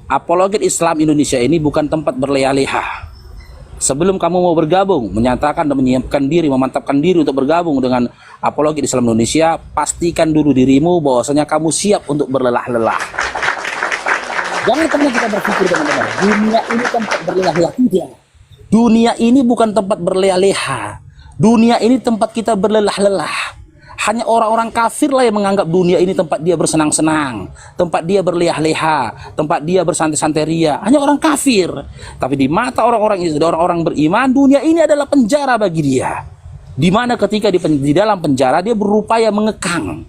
apologet Islam Indonesia ini bukan tempat berleha-leha. Sebelum kamu mau bergabung, menyatakan dan menyiapkan diri, memantapkan diri untuk bergabung dengan apologet Islam Indonesia, pastikan dulu dirimu bahwasanya kamu siap untuk berlelah-lelah. Jangan pernah kita berpikir teman-teman, dunia ini tempat berlelah-lelah. Tidak. Dunia ini bukan tempat berleha-leha. Dunia ini tempat kita berlelah-lelah. Hanya orang-orang kafir lah yang menganggap dunia ini tempat dia bersenang-senang, tempat dia berleha-leha, tempat dia bersantai-santai ria. Hanya orang kafir. Tapi di mata orang-orang beriman, dunia ini adalah penjara bagi dia. Di mana ketika di dalam penjara dia berupaya mengekang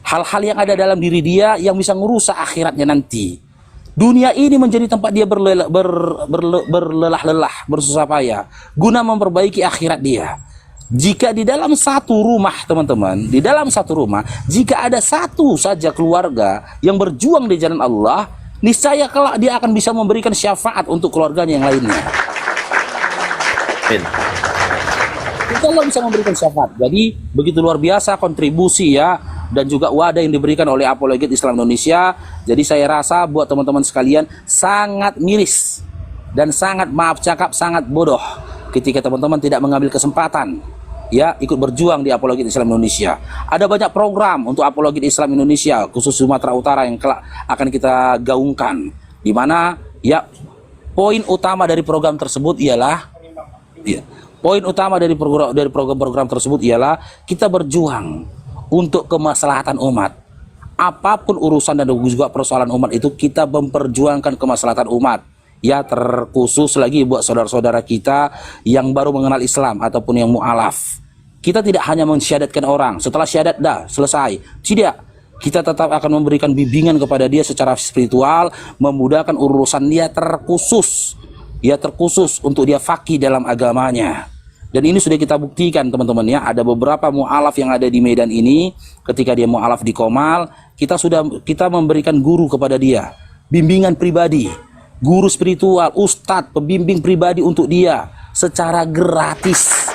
hal-hal yang ada dalam diri dia yang bisa merusak akhiratnya nanti. Dunia ini menjadi tempat dia berlelah-lelah, bersusah payah, guna memperbaiki akhirat dia. Jika di dalam satu rumah teman-teman, di dalam satu rumah, jika ada satu saja keluarga yang berjuang di jalan Allah, niscaya kelak dia akan bisa memberikan syafaat untuk keluarganya yang lainnya. Insya Allah bisa memberikan syafaat. Jadi begitu luar biasa kontribusi ya dan juga wadah yang diberikan oleh apologet Islam Indonesia. Jadi saya rasa buat teman-teman sekalian sangat miris dan sangat maaf cakap sangat bodoh ketika teman-teman tidak mengambil kesempatan ya ikut berjuang di apologet Islam Indonesia. Ada banyak program untuk apologet Islam Indonesia khusus Sumatera Utara yang kelak akan kita gaungkan, di mana ya poin utama dari program tersebut ialah program tersebut ialah kita berjuang untuk kemaslahatan umat. Apapun urusan dan juga persoalan umat itu kita memperjuangkan kemaslahatan umat. Ya terkhusus lagi buat saudara-saudara kita yang baru mengenal Islam ataupun yang mu'alaf. Kita tidak hanya mensyahadatkan orang, setelah syahadat dah selesai. Tidak, kita tetap akan memberikan bimbingan kepada dia secara spiritual, memudahkan urusan dia terkhusus. Ya terkhusus untuk dia faqih dalam agamanya. Dan ini sudah kita buktikan teman-teman ya, ada beberapa mu'alaf yang ada di Medan ini, ketika dia mu'alaf di Komal, kita memberikan guru kepada dia, bimbingan pribadi. Guru spiritual, ustadz, pembimbing pribadi untuk dia secara gratis.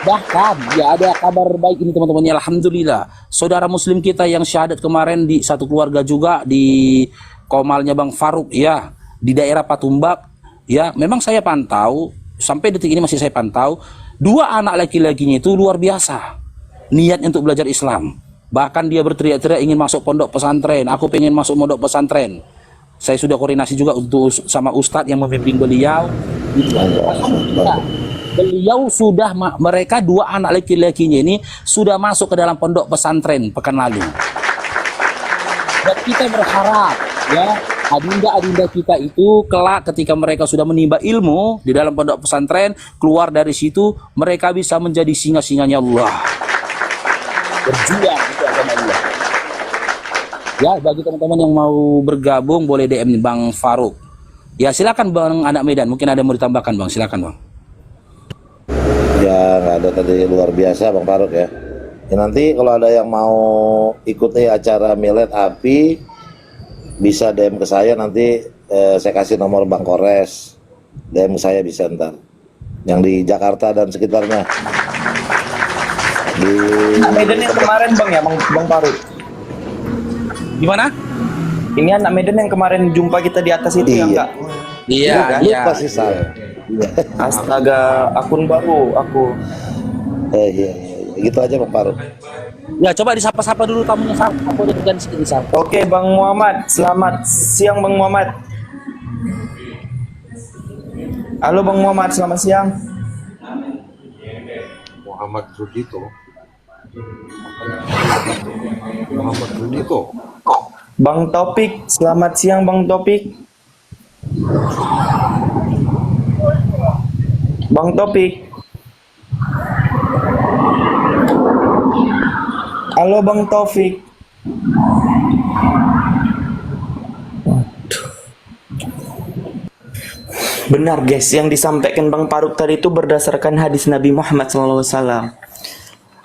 Bahkan ya ada kabar baik ini teman-teman ya, alhamdulillah. Saudara muslim kita yang syahadat kemarin di satu keluarga juga di Komalnya Bang Faruk ya, di daerah Patumbak ya, memang saya pantau sampai detik ini masih saya pantau, dua anak laki-lakinya itu luar biasa niatnya untuk belajar Islam. Bahkan dia berteriak-teriak ingin masuk pondok pesantren. Aku pengen masuk pondok pesantren. Saya sudah koordinasi juga untuk sama ustadz yang membimbing beliau. Beliau sudah, mereka dua anak laki-lakinya ini sudah masuk ke dalam pondok pesantren pekan lalu. Dan kita berharap ya adinda-adinda kita itu kelak ketika mereka sudah menimba ilmu di dalam pondok pesantren, keluar dari situ mereka bisa menjadi singa-singanya Allah. Berjuang untuk agama Allah. Ya, bagi teman-teman yang mau bergabung boleh DM Bang Faruk. Ya, silakan Bang anak Medan, mungkin ada yang mau ditambahkan Bang, silakan Bang. Ya, nggak ada tadi, luar biasa Bang Faruk ya. Ya nanti kalau ada yang mau ikuti acara Milad Api bisa DM ke saya, nanti saya kasih nomor Bang Kores. DM saya bisa ntar. Yang di Jakarta dan sekitarnya. Di anak Medan yang kemarin Bang ya, Bang Faruk. Gimana? Ini anak Medan yang kemarin jumpa kita di atas itu ya enggak? Iya, kan? Lupa sih saya. Astaga, akun baru aku. Iya. Gitu aja Bang Faruk. Ya, coba disapa-sapa dulu tamunya Faruk. Aku udah ganti sedikit disapa. Oke, Bang Muhammad. Selamat siang Bang Muhammad. Halo Bang Muhammad, selamat siang. Muhammad Rudito. Muhammad Rudito. Bang Topik, selamat siang Bang Topik. Bang Topik. Halo Bang Taufik. Waduh. Benar guys, yang disampaikan Bang Faruk tadi itu berdasarkan hadis Nabi Muhammad SAW.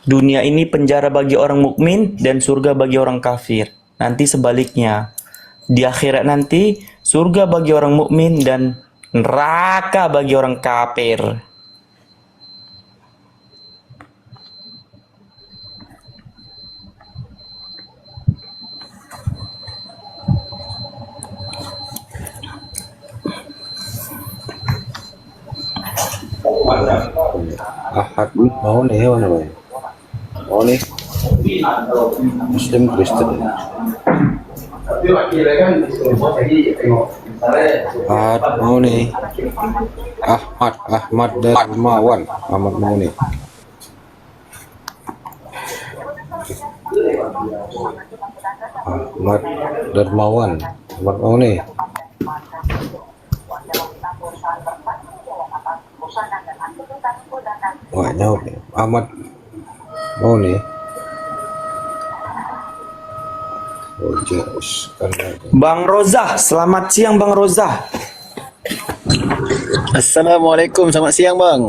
Dunia ini penjara bagi orang mukmin dan surga bagi orang kafir. Nanti sebaliknya, di akhirat nanti surga bagi orang mukmin dan neraka bagi orang kafir. Ahad mau nih ya mana bang? Mau nih Muslim Kristen. Ahad mau nih. Ahmad Darmawan. Ahmad mau nih. Ahmad Darmawan. Ahmad mau nih. Wah, jawab nih. Ahmad mau nih. Bang Rozah, selamat siang Bang Rozah. Assalamualaikum, selamat siang bang.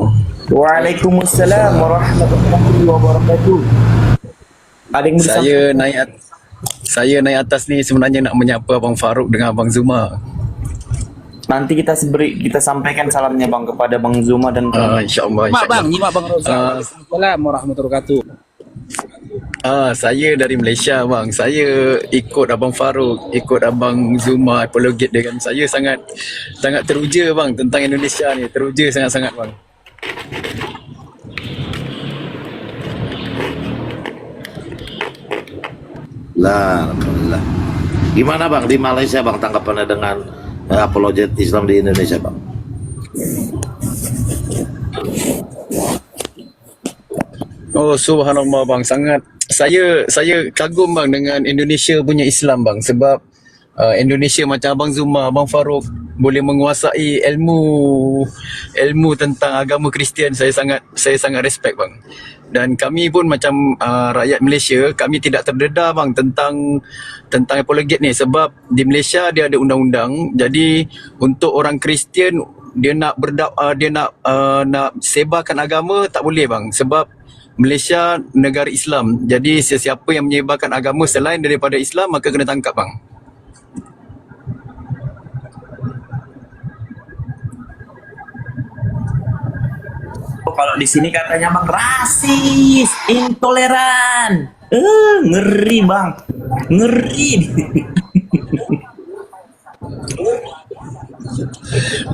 Waalaikumsalam warahmatullahi wabarakatuh. Ada yang Saya naik atas ni sebenarnya nak menyapa Abang Faruk dengan Abang Zuma. Nanti kita sampaikan salamnya Bang kepada Bang Zuma dan InsyaAllah. Nyimak Bang Rozah. Assalamualaikum warahmatullahi wabarakatuh. Saya dari Malaysia bang. Saya ikut Abang Faruk, ikut Abang Zuma apologet dengan saya sangat teruja bang tentang Indonesia ni. Teruja sangat-sangat bang. Lah, alhamdulillah. Gimana bang di Malaysia bang tanggapannya dengan apologet Islam di Indonesia bang? Oh subhanallah bang, sangat saya kagum bang dengan Indonesia punya Islam bang, sebab Indonesia macam Abang Zuma, Abang Faruk boleh menguasai ilmu tentang agama Kristian. Saya sangat respect bang. Dan kami pun macam rakyat Malaysia, kami tidak terdedah bang tentang apologet ni, sebab di Malaysia dia ada undang-undang. Jadi untuk orang Kristian dia nak nak sebarkan agama tak boleh bang, sebab Malaysia negara Islam. Jadi sesiapa yang menyebarkan agama selain daripada Islam maka kena tangkap bang. kalau di sini katanya Bang rasis, intoleran. Ngeri Bang. Ngeri.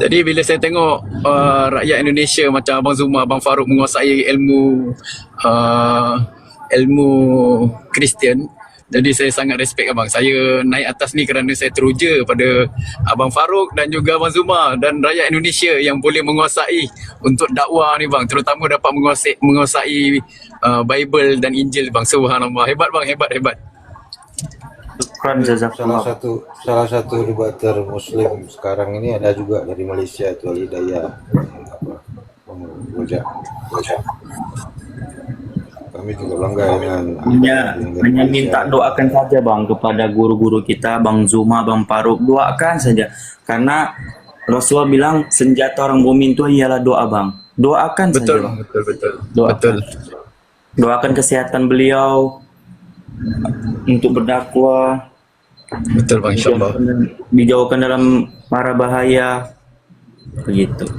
Jadi bila saya tengok rakyat Indonesia macam Abang Zuma, Abang Faruk menguasai ilmu Kristian, jadi saya sangat respect abang. Saya naik atas ni kerana saya teruja pada Abang Faruk dan juga Abang Zuma dan rakyat Indonesia yang boleh menguasai untuk dakwah ni bang, terutama dapat menguasai Bible dan Injil bang. Subhanallah, hebat bang, hebat. Salah satu debater Muslim sekarang ini ada juga dari Malaysia, itu Ali Daya. Kami juga bangga dengan hanya minta doakan saja bang kepada guru-guru kita, Bang Zuma, Bang Faruk, doakan saja, karena Rasulullah bilang senjata orang mukmin itu ialah doa bang. Doakan saja bang. Betul. Doakan kesehatan beliau untuk berdakwah. Betul bang, insyaAllah. Dijauhkan dalam mara bahaya. Begitu.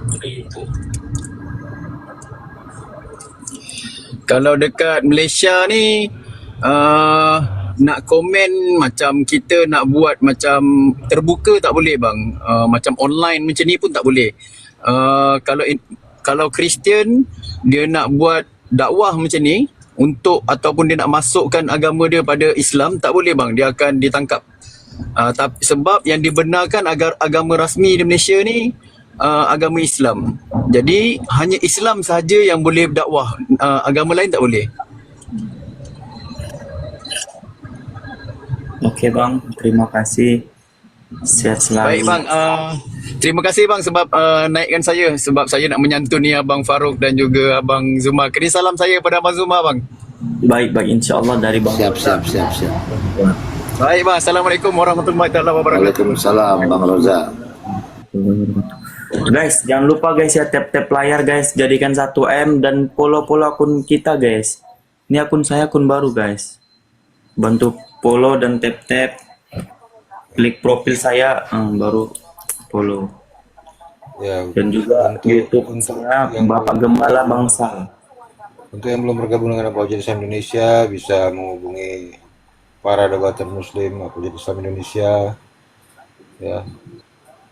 Kalau dekat Malaysia ni nak komen macam kita nak buat macam terbuka tak boleh bang. Macam online macam ni pun tak boleh. Kalau Kristian dia nak buat dakwah macam ni untuk ataupun dia nak masukkan agama dia pada Islam, tak boleh bang, dia akan ditangkap. Sebab yang dibenarkan agar agama rasmi di Malaysia ni agama Islam. Jadi hanya Islam sahaja yang boleh berdakwah, agama lain tak boleh. Okey bang, terima kasih. Sehat selalu. Baik bang, terima kasih bang sebab naikkan saya, sebab saya nak menyantuni Abang Faruk dan juga Abang Zuma. Kirim salam saya pada Abang Zuma bang. Baik, insya-Allah dari bang. Siap. Baik bang, Assalamualaikum warahmatullahi wabarakatuh. Waalaikumsalam Bang Roza. Guys, jangan lupa guys ya, tap-tap layar guys, jadikan 1M dan follow akun kita guys. Ini akun saya, akun baru guys. Bantu follow dan tap-tap. Klik profil saya, baru follow. Ya, Dan juga YouTube saya Bapak Gembala Bangsa. untuk yang belum bergabung dengan Apologet Islam Indonesia bisa menghubungi para debater Muslim Apologet Islam Indonesia. Ya,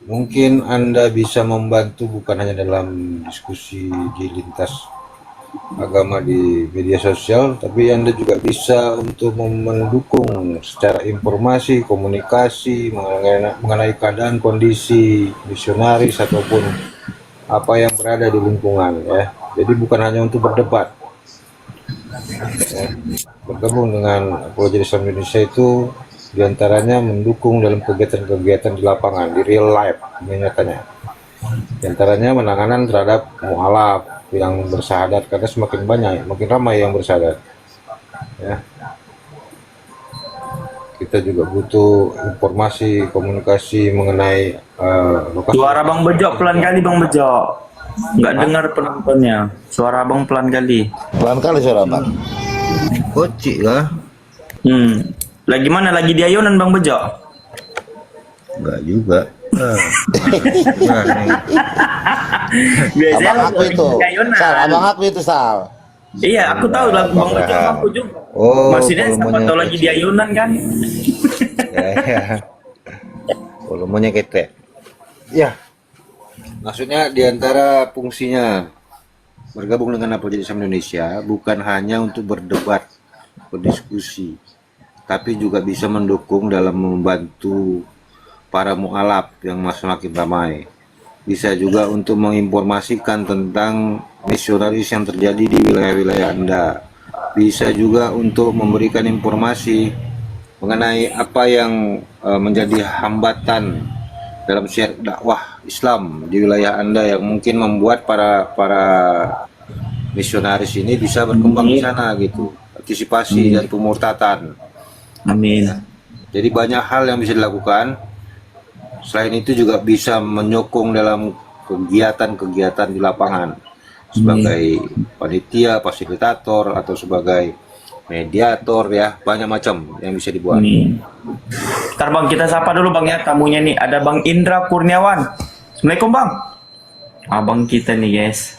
mungkin Anda bisa membantu bukan hanya dalam diskusi di lintas agama di media sosial, tapi Anda juga bisa untuk mendukung secara informasi, komunikasi mengenai keadaan kondisi misionaris ataupun apa yang berada di lingkungan ya. Jadi bukan hanya untuk berdebat. Ya, bergabung dengan Apologet Islam Indonesia itu diantaranya mendukung dalam kegiatan-kegiatan di lapangan, di real life nyatanya. Diantaranya penanganan terhadap mualaf yang bersahadat, karena semakin banyak, makin ramai yang bersahadat. Ya. Kita juga butuh informasi, komunikasi mengenai lokasi. Suara Bang Bejo pelan kali Bang Bejo. Nggak dengar penontonnya. Suara Abang pelan kali. Pelan kali suara Bang. Kocik lah. Lagi mana? Lagi di Ayonan Bang Bejo? Enggak juga. Biasanya abang aku itu. Sal, abang aku itu Sal. Iya, aku tahu lagu Bang Bejo, aku juga. Oh, Maksudnya siapa tahu lagi di Ayonan kan? Ya. Volumenya kete. Ya. Maksudnya diantara fungsinya bergabung dengan Apologet Islam Indonesia bukan hanya untuk berdebat, berdiskusi, tapi juga bisa mendukung dalam membantu para mu'alaf yang semakin ramai. Bisa juga untuk menginformasikan tentang misionaris yang terjadi di wilayah-wilayah Anda. Bisa juga untuk memberikan informasi mengenai apa yang menjadi hambatan dalam syiar dakwah Islam di wilayah Anda yang mungkin membuat para misionaris ini bisa berkembang di sana gitu. Antisipasi dan pemurtatan. Amin. Jadi banyak hal yang bisa dilakukan. Selain itu juga bisa menyokong dalam kegiatan-kegiatan di lapangan sebagai panitia, fasilitator atau sebagai mediator ya, banyak macam yang bisa dibuat. Ntar Bang, kita sapa dulu Bang ya tamunya nih. Ada Bang Indra Kurniawan. Assalamualaikum Bang. Abang kita nih guys.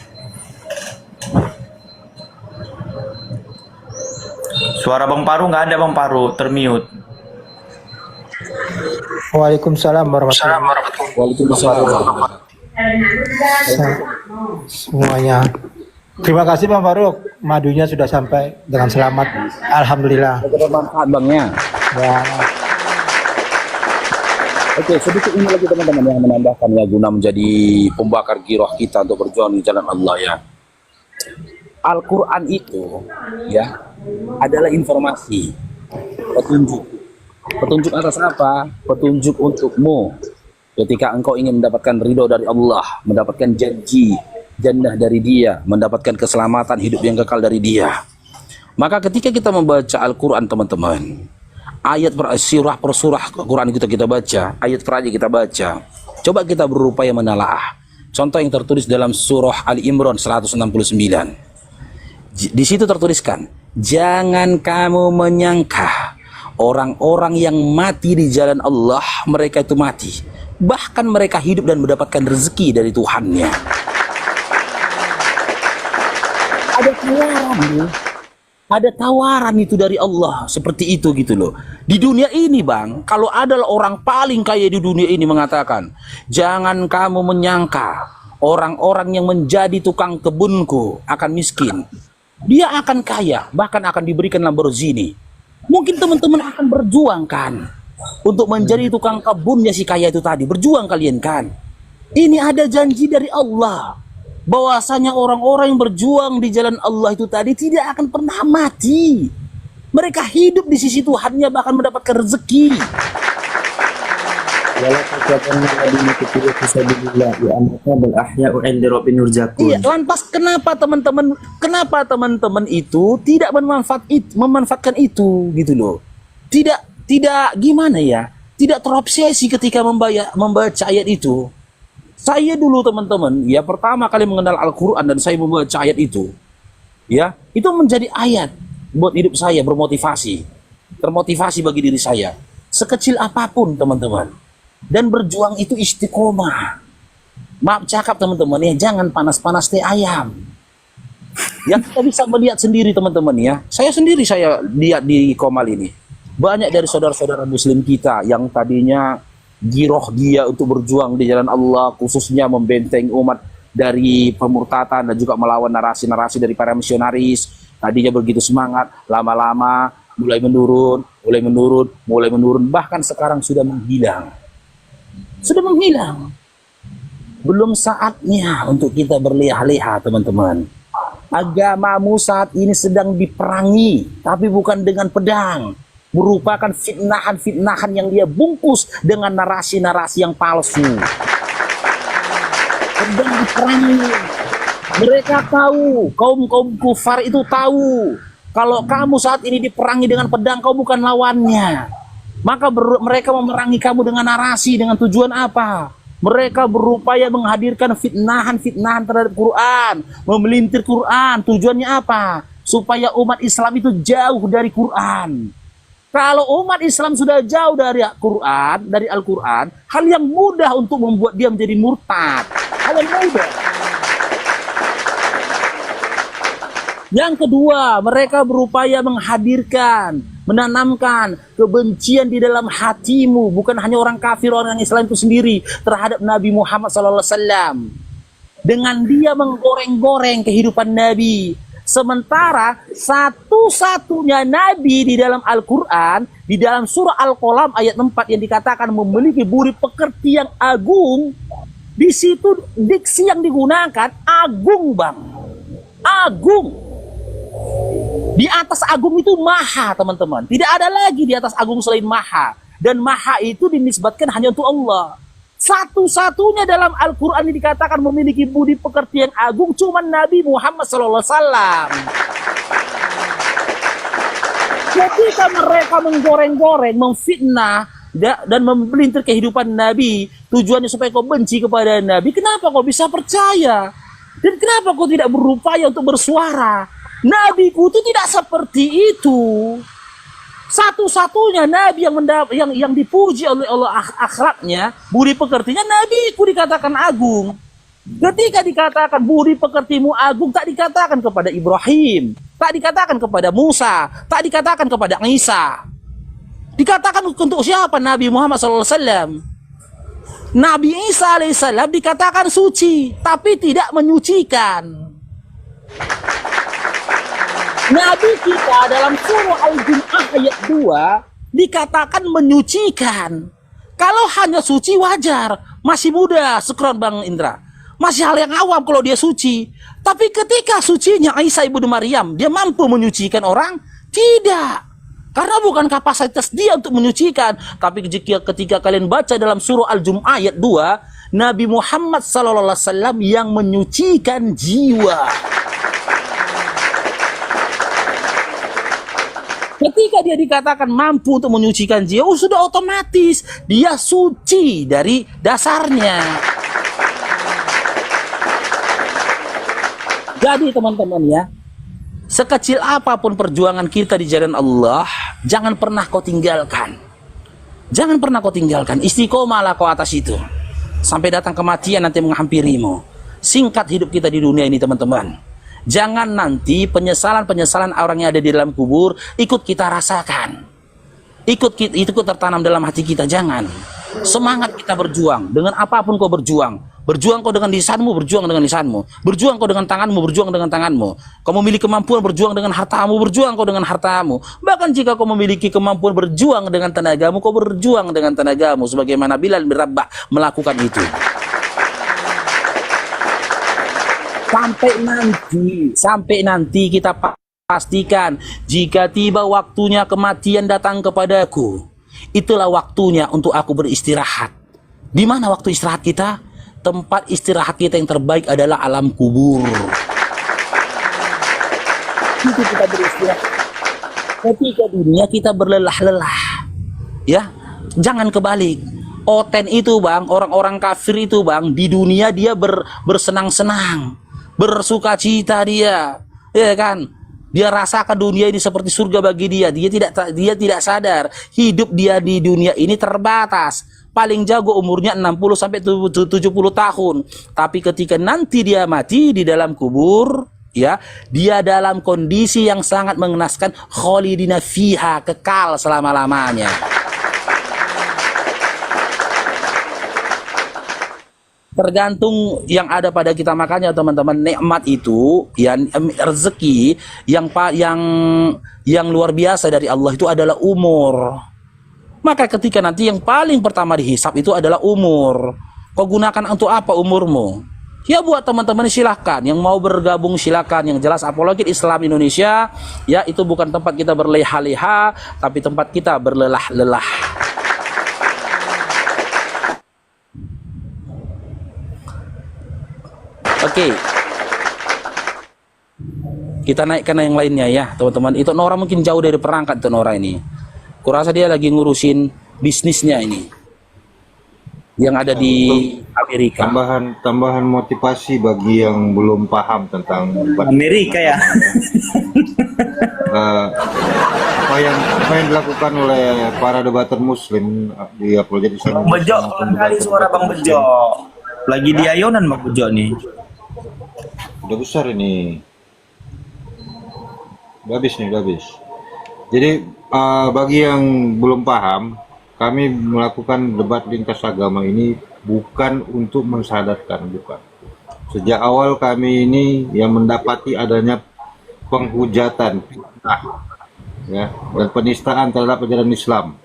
Suara Bang Paru nggak ada Bang Paru, termute. Waalaikumsalam warahmatullahi wabarakatuh. Waalaikumsalam. Semuanya. Terima kasih Bang Faruk, madunya sudah sampai dengan selamat. Alhamdulillah. Bermanfaat Bangnya. Ya. Oke, sedikit ini lagi teman-teman yang menambahkan ya guna menjadi pembakar giroh kita untuk berjuang di jalan Allah ya. Al-Quran itu ya adalah informasi, petunjuk. Petunjuk atas apa? Petunjuk untukmu ketika engkau ingin mendapatkan ridho dari Allah, mendapatkan janji jannah dari Dia, mendapatkan keselamatan hidup yang kekal dari Dia. Maka ketika kita membaca Al-Quran teman-teman, ayat per surah per surah Quran kita baca, ayat per ayat kita baca, coba kita berupaya menelaah. Contoh yang tertulis dalam surah Ali Imran 169. Di situ tertuliskan, jangan kamu menyangka orang-orang yang mati di jalan Allah mereka itu mati, bahkan mereka hidup dan mendapatkan rezeki dari Tuhannya. Ada tawaran, ada tawaran itu dari Allah seperti itu gitu loh. Di dunia ini Bang, kalau adalah orang paling kaya di dunia ini mengatakan, jangan kamu menyangka orang-orang yang menjadi tukang kebunku akan miskin. Dia akan kaya, bahkan akan diberikan Lamborghini. Mungkin teman-teman akan berjuang kan untuk menjadi tukang kebunnya si kaya itu tadi. Berjuang kalian kan. Ini ada janji dari Allah bahwasanya orang-orang yang berjuang di jalan Allah itu tadi tidak akan pernah mati. Mereka hidup di sisi Tuhannya, bahkan mendapatkan rezeki. Iya, lantas kenapa teman-teman itu tidak memanfaatkan itu gitu loh. Tidak gimana ya? Tidak terobsesi ketika membaca ayat itu. Saya dulu teman-teman, ya pertama kali mengenal Al-Quran dan saya membaca ayat itu, ya itu menjadi ayat buat hidup saya, bermotivasi, termotivasi bagi diri saya. Sekecil apapun teman-teman, dan berjuang itu istiqomah. Maaf cakap teman-teman ya, jangan panas-panas teh ayam. Yang kita bisa melihat sendiri teman-teman ya, saya lihat di Komal ini, banyak dari saudara-saudara muslim kita yang tadinya giroh dia untuk berjuang di jalan Allah, khususnya membentengi umat dari pemurtatan dan juga melawan narasi-narasi dari para misionaris. Tadinya begitu semangat, lama-lama mulai menurun, bahkan sekarang sudah menghilang. Belum saatnya untuk kita berleha-leha teman-teman. Agamamu saat ini sedang diperangi, tapi bukan dengan pedang. Merupakan fitnahan-fitnahan yang dia bungkus dengan narasi-narasi yang palsu. Sedang diperangi. Mereka tahu, kaum kufar itu tahu, kalau kamu saat ini diperangi dengan pedang, kau bukan lawannya. Maka mereka memerangi kamu dengan narasi, dengan tujuan apa? Mereka berupaya menghadirkan fitnahan-fitnahan terhadap Quran, memelintir Quran. Tujuannya apa? Supaya umat Islam itu jauh dari Quran. Kalau umat Islam sudah jauh dari Quran, dari Al-Quran, hal yang mudah untuk membuat dia menjadi murtad. Hal yang mudah. Yang kedua, mereka berupaya menghadirkan, menanamkan kebencian di dalam hatimu, bukan hanya orang kafir, orang Islam itu sendiri, terhadap Nabi Muhammad SAW. Dengan dia menggoreng-goreng kehidupan Nabi. Sementara satu-satunya Nabi di dalam Al-Quran, di dalam surah Al-Qalam ayat 4 yang dikatakan memiliki budi pekerti yang agung, di situ diksi yang digunakan agung bang, agung. Di atas agung itu maha teman-teman, tidak ada lagi di atas agung selain maha, dan maha itu dinisbatkan hanya untuk Allah. Satu-satunya dalam Al-Quran ini dikatakan memiliki budi pekerti yang agung cuma Nabi Muhammad SAW. Ketika mereka menggoreng-goreng, memfitnah dan memelintir kehidupan Nabi, tujuannya supaya kau benci kepada Nabi, kenapa kau bisa percaya? Dan kenapa kau tidak berupaya untuk bersuara? Nabiku itu tidak seperti itu. Satu-satunya Nabi yang dipuji oleh Allah akhlaknya, budi pekertinya, Nabiku dikatakan agung. Ketika dikatakan budi pekertimu agung, tak dikatakan kepada Ibrahim, tak dikatakan kepada Musa, tak dikatakan kepada Isa. Dikatakan untuk siapa? Nabi Muhammad SAW. Nabi Isa alaihissalam dikatakan suci, tapi tidak menyucikan. Nabi kita dalam surah Al-Jum'ah ayat 2 dikatakan menyucikan. Kalau hanya suci wajar, masih muda, sekron Bang Indra. Masih hal yang awam kalau dia suci. Tapi ketika sucinya Isa ibnu Maryam, dia mampu menyucikan orang? Tidak. Karena bukan kapasitas dia untuk menyucikan. Tapi ketika kalian baca dalam surah Al-Jum'ah ayat 2, Nabi Muhammad SAW yang menyucikan jiwa. Ketika dia dikatakan mampu untuk menyucikan jiwa, sudah otomatis dia suci dari dasarnya. Jadi teman-teman ya, sekecil apapun perjuangan kita di jalan Allah, jangan pernah kau tinggalkan. Jangan pernah kau tinggalkan. Istiqomahlah kau atas itu sampai datang kematian nanti menghampirimu. Singkat hidup kita di dunia ini teman-teman. Jangan nanti penyesalan-penyesalan orang yang ada di dalam kubur ikut kita rasakan. Ikut tertanam dalam hati kita. Jangan. Semangat kita berjuang. Dengan apapun kau berjuang. Berjuang kau dengan lisanmu, berjuang dengan lisanmu. Berjuang kau dengan tanganmu, berjuang dengan tanganmu. Kau memiliki kemampuan berjuang dengan hartamu, berjuang kau dengan hartamu. Bahkan jika kau memiliki kemampuan berjuang dengan tenagamu, kau berjuang dengan tenagamu. Sebagaimana Bilal bin Rabah melakukan itu. Sampai nanti kita pastikan jika tiba waktunya kematian datang kepadaku, itulah waktunya untuk aku beristirahat. Di mana waktu istirahat kita? Tempat istirahat kita yang terbaik adalah alam kubur. Itu kita beristirahat. Ketika dunia kita berlelah-lelah, ya, jangan kebalik. Oten itu bang, orang-orang kafir itu bang, di dunia dia bersenang-senang, bersuka cita dia, ya kan? Dia rasakan dunia ini seperti surga bagi dia. Dia tidak sadar hidup dia di dunia ini terbatas. Paling jago umurnya 60 sampai 70 tahun. Tapi ketika nanti dia mati di dalam kubur, ya, dia dalam kondisi yang sangat mengenaskan, khalidina fiha, kekal selama-lamanya. Tergantung yang ada pada kita. Makanya teman-teman, nikmat itu, ya, rezeki yang luar biasa dari Allah itu adalah umur. Maka ketika nanti yang paling pertama dihisap itu adalah umur. Kau gunakan untuk apa umurmu? Ya buat teman-teman silahkan, yang mau bergabung silahkan. Yang jelas Apologet Islam Indonesia, ya, itu bukan tempat kita berleha-leha, tapi tempat kita berlelah-lelah. Oke, kita naikkan yang lainnya ya teman-teman. Itu Nora mungkin jauh dari perangkat itu Nora ini. Kurasa dia lagi ngurusin bisnisnya ini yang ada di Amerika. Tambahan motivasi bagi yang belum paham tentang Amerika ya. Apa yang dilakukan oleh para debater Muslim di Apologet Islam. Bejo kali suara Bang Bejo. Lagi di ayonan Bang Bejo nih. Udah besar ini. Udah habis. Jadi bagi yang belum paham, kami melakukan debat lintas agama ini bukan untuk mensadarkan, bukan. Sejak awal kami ini yang mendapati adanya penghujatan, ya, dan penistaan terhadap ajaran Islam.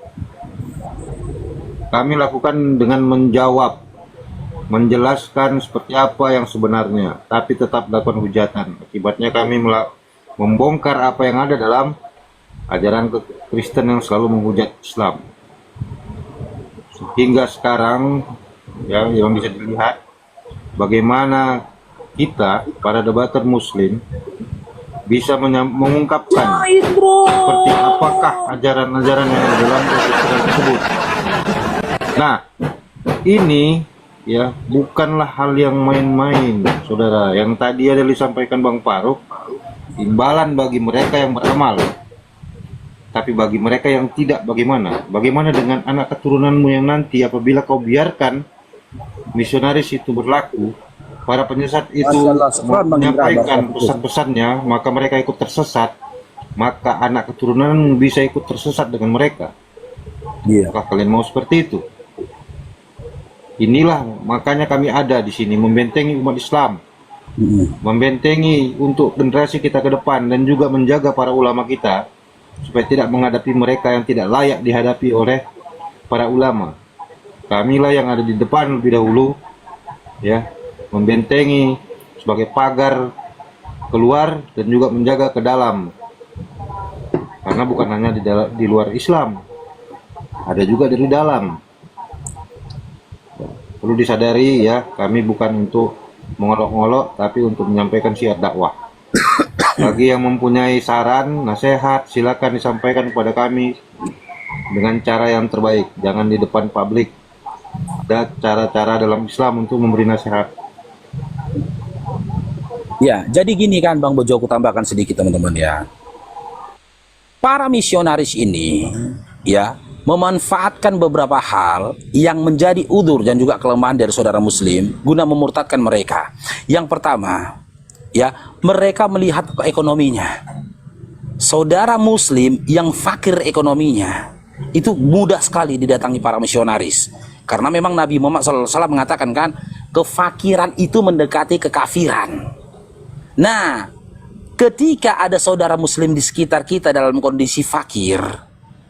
Kami lakukan dengan menjelaskan seperti apa yang sebenarnya, tapi tetap dapat hujatan. Akibatnya kami membongkar apa yang ada dalam ajaran Kristen yang selalu menghujat Islam. Hingga sekarang, ya, yang bisa dilihat bagaimana kita, para debater Muslim, bisa mengungkapkan seperti apakah ajaran-ajaran yang ada dalam Kristen tersebut. Nah, ini, ya, bukanlah hal yang main-main, saudara. Yang tadi ada disampaikan Bang Faruk, imbalan bagi mereka yang beramal. Tapi bagi mereka yang tidak, bagaimana? Bagaimana dengan anak keturunanmu yang nanti apabila kau biarkan misionaris itu berlaku, para penyesat itu menyampaikan pesan-pesannya, maka mereka ikut tersesat, maka anak keturunanmu bisa ikut tersesat dengan mereka. Apakah kalian mau seperti itu? Inilah makanya kami ada di sini, membentengi umat Islam, membentengi untuk generasi kita ke depan, dan juga menjaga para ulama kita supaya tidak menghadapi mereka yang tidak layak dihadapi oleh para ulama. Kamilah yang ada di depan lebih dahulu, ya, membentengi sebagai pagar keluar dan juga menjaga ke dalam. Karena bukan hanya di luar Islam, ada juga dari dalam. Perlu disadari, ya, kami bukan untuk mengolok-olok, tapi untuk menyampaikan syiar dakwah. Bagi yang mempunyai saran, nasihat, silakan disampaikan kepada kami dengan cara yang terbaik. Jangan di depan publik. Ada cara-cara dalam Islam untuk memberi nasihat. Ya, jadi gini kan Bang Bejo, aku tambahkan sedikit teman-teman ya. Para misionaris ini, ya, memanfaatkan beberapa hal yang menjadi udzur dan juga kelemahan dari saudara Muslim guna memurtadkan mereka. Yang pertama, ya, mereka melihat ekonominya. Saudara Muslim yang fakir ekonominya itu mudah sekali didatangi para misionaris, karena memang Nabi Muhammad SAW mengatakan kan, kefakiran itu mendekati kekafiran. Nah, ketika ada saudara Muslim di sekitar kita dalam kondisi fakir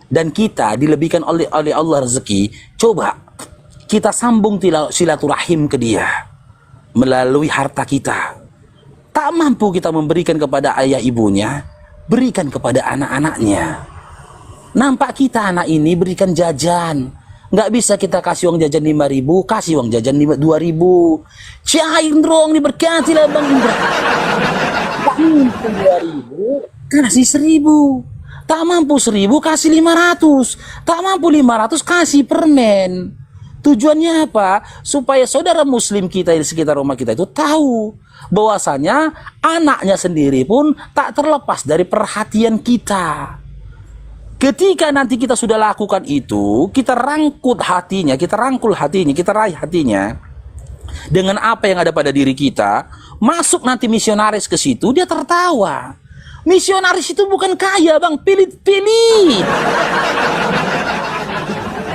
dan kita dilebihkan oleh Allah rezeki, coba kita sambung silaturahim ke dia melalui harta kita. Tak mampu kita memberikan kepada ayah ibunya, berikan kepada anak-anaknya. Nampak kita anak ini berikan jajan. Nggak bisa kita kasih uang jajan 5.000, kasih uang jajan 2.000. Cair dong, diberkatilah Bang Indra. Tak mampu 2.000, kasih 1.000. Tak mampu 1.000, kasih 500. Tak mampu 500, kasih permen. Tujuannya apa? Supaya saudara muslim kita di sekitar rumah kita itu tahu bahwasanya anaknya sendiri pun tak terlepas dari perhatian kita. Ketika nanti kita sudah lakukan itu, kita rangkul hatinya, kita raih hatinya dengan apa yang ada pada diri kita, masuk nanti misionaris ke situ, dia tertawa. Misionaris itu bukan kaya, Bang, pilih-pilih.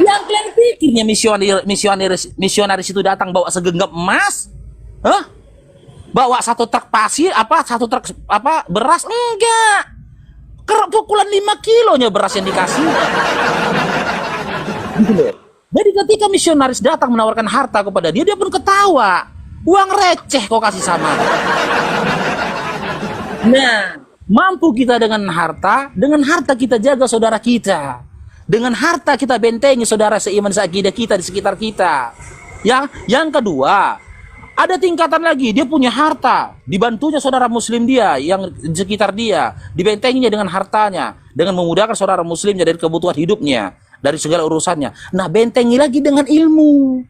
Yang kalian pikirnya misionaris itu datang bawa segenggam emas? Hah? Bawa satu truk pasir, satu truk beras? Enggak. Pukulan 5 kilonya beras yang dikasih. Jadi ketika misionaris datang menawarkan harta kepada dia, dia pun ketawa. Uang receh kau kasih sama. Nah, mampu kita dengan harta kita jaga saudara kita. Dengan harta kita bentengi saudara seiman seakidah kita di sekitar kita. Ya, yang kedua, ada tingkatan lagi, dia punya harta, dibantunya saudara muslim dia yang di sekitar dia, dibentenginya dengan hartanya, dengan memudahkan saudara muslimnya dari kebutuhan hidupnya, dari segala urusannya. Nah, bentengi lagi dengan ilmu.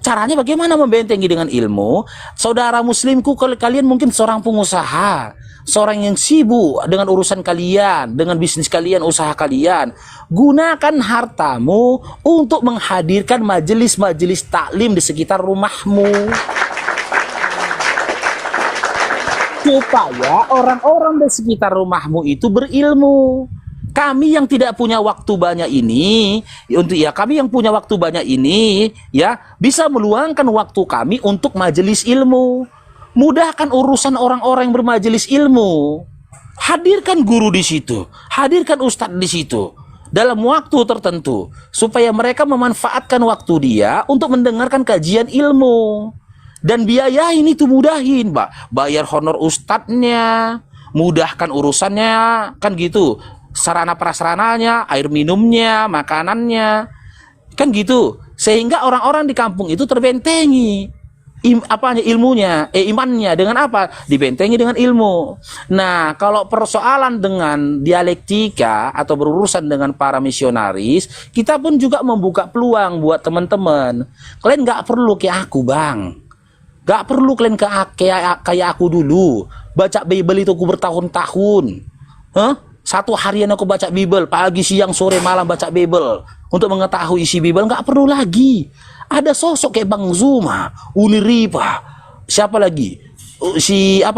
Caranya bagaimana membentengi dengan ilmu? Saudara muslimku, kalian mungkin seorang pengusaha, seorang yang sibuk dengan urusan kalian, dengan bisnis kalian, usaha kalian. Gunakan hartamu untuk menghadirkan majelis-majelis taklim di sekitar rumahmu. Supaya orang-orang di sekitar rumahmu itu berilmu. Kami yang tidak punya waktu banyak ini, kami yang punya waktu banyak ini, bisa meluangkan waktu kami untuk majelis ilmu. Mudahkan urusan orang-orang yang bermajelis ilmu. Hadirkan guru di situ, hadirkan ustadz di situ dalam waktu tertentu supaya mereka memanfaatkan waktu dia untuk mendengarkan kajian ilmu. Dan biayain itu, mudahin, Pak. Bayar honor ustadznya, mudahkan urusannya, kan gitu. Sarana prasarananya, air minumnya, makanannya, kan gitu. Sehingga orang-orang di kampung itu terbentengi imannya dengan apa? Dibentengi dengan ilmu. Nah, kalau persoalan dengan dialektika atau berurusan dengan para misionaris, kita pun juga membuka peluang buat teman-teman. Kalian nggak perlu kayak aku, Bang. Nggak perlu kalian kayak aku dulu. Baca Bible itu aku bertahun-tahun. Satu harian aku baca Bible, pagi, siang, sore, malam baca Bible. Untuk mengetahui isi Bible, nggak perlu lagi. Ada sosok kayak Bang Zuma, Uni Ripa, siapa lagi?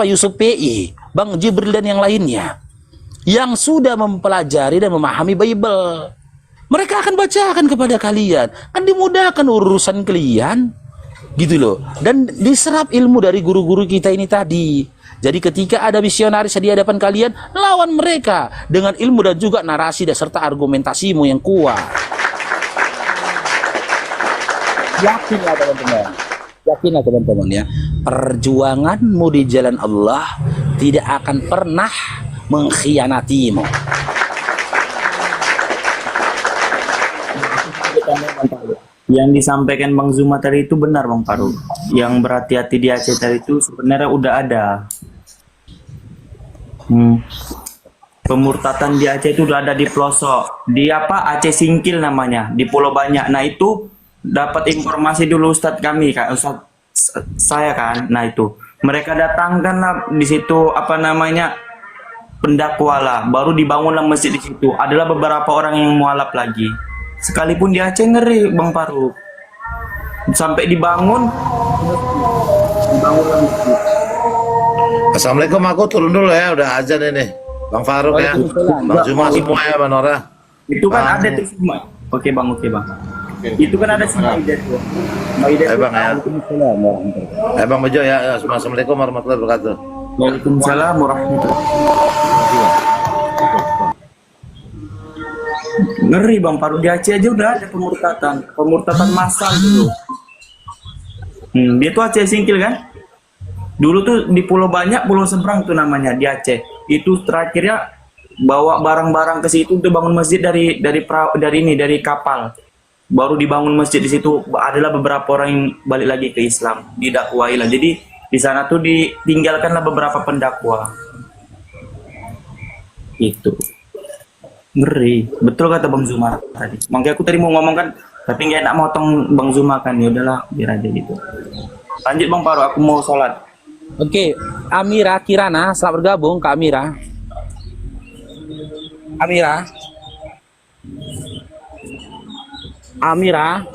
Yusuf P.I., Bang Jibril dan yang lainnya. Yang sudah mempelajari dan memahami Bible. Mereka akan bacakan kepada kalian. Kan dimudahkan urusan kalian. Gitu loh. Dan diserap ilmu dari guru-guru kita ini tadi. Jadi ketika ada misionaris di hadapan kalian, lawan mereka dengan ilmu dan juga narasi dan serta argumentasimu yang kuat. Yakinlah teman-teman, ya. Perjuanganmu di jalan Allah tidak akan pernah mengkhianatimu. Yang disampaikan Bang Zuma tadi itu benar, Bang Faruk. Yang berhati-hati di Aceh tadi itu sebenarnya udah ada. Pemurtatan di Aceh itu udah ada di pelosok. Di Aceh Singkil namanya, di Pulau Banyak. Nah, itu dapat informasi dulu Ustadz kami, Ustadz saya kan. Nah, itu mereka datangkan lah di situ pendakwa lah. Baru dibangunlah masjid di situ. Adalah beberapa orang yang mualaf lagi. Sekalipun di Aceh ngeri, Bang Faruk. Sampai dibangun masjid. Assalamualaikum, aku turun dulu ya, udah azan ini. Bang Faruk ya, Bang Zuma semua ya, Bang Nora. Itu kan ada tuh semua. Oke Bang. Itu kan ada semua ide tuh. Bang ya. Bang Bejo ya, Assalamualaikum warahmatullahi wabarakatuh. Waalaikumsalam warahmatullahi wabarakatuh. Ngeri Bang Faruk, di Aceh aja udah ada pemurtatan massal dulu. Dia tuh Aceh Singkil kan? Dulu tuh di Pulau Banyak, Pulau Seberang tuh namanya di Aceh. Itu terakhirnya bawa barang-barang ke situ untuk bangun masjid dari kapal. Baru dibangun masjid di situ. Adalah beberapa orang yang balik lagi ke Islam, didakwai lah. Jadi di sana tuh ditinggalkanlah beberapa pendakwa. Itu ngeri, betul kata Bang Zuma tadi. Makanya aku tadi mau ngomong kan, Tapi nggak enak motong Bang Zuma kan, ya udahlah biar aja gitu. Lanjut Bang Faruk, aku mau sholat. Oke, Amira Kirana, selamat bergabung Kak Amira. Amira. Amira.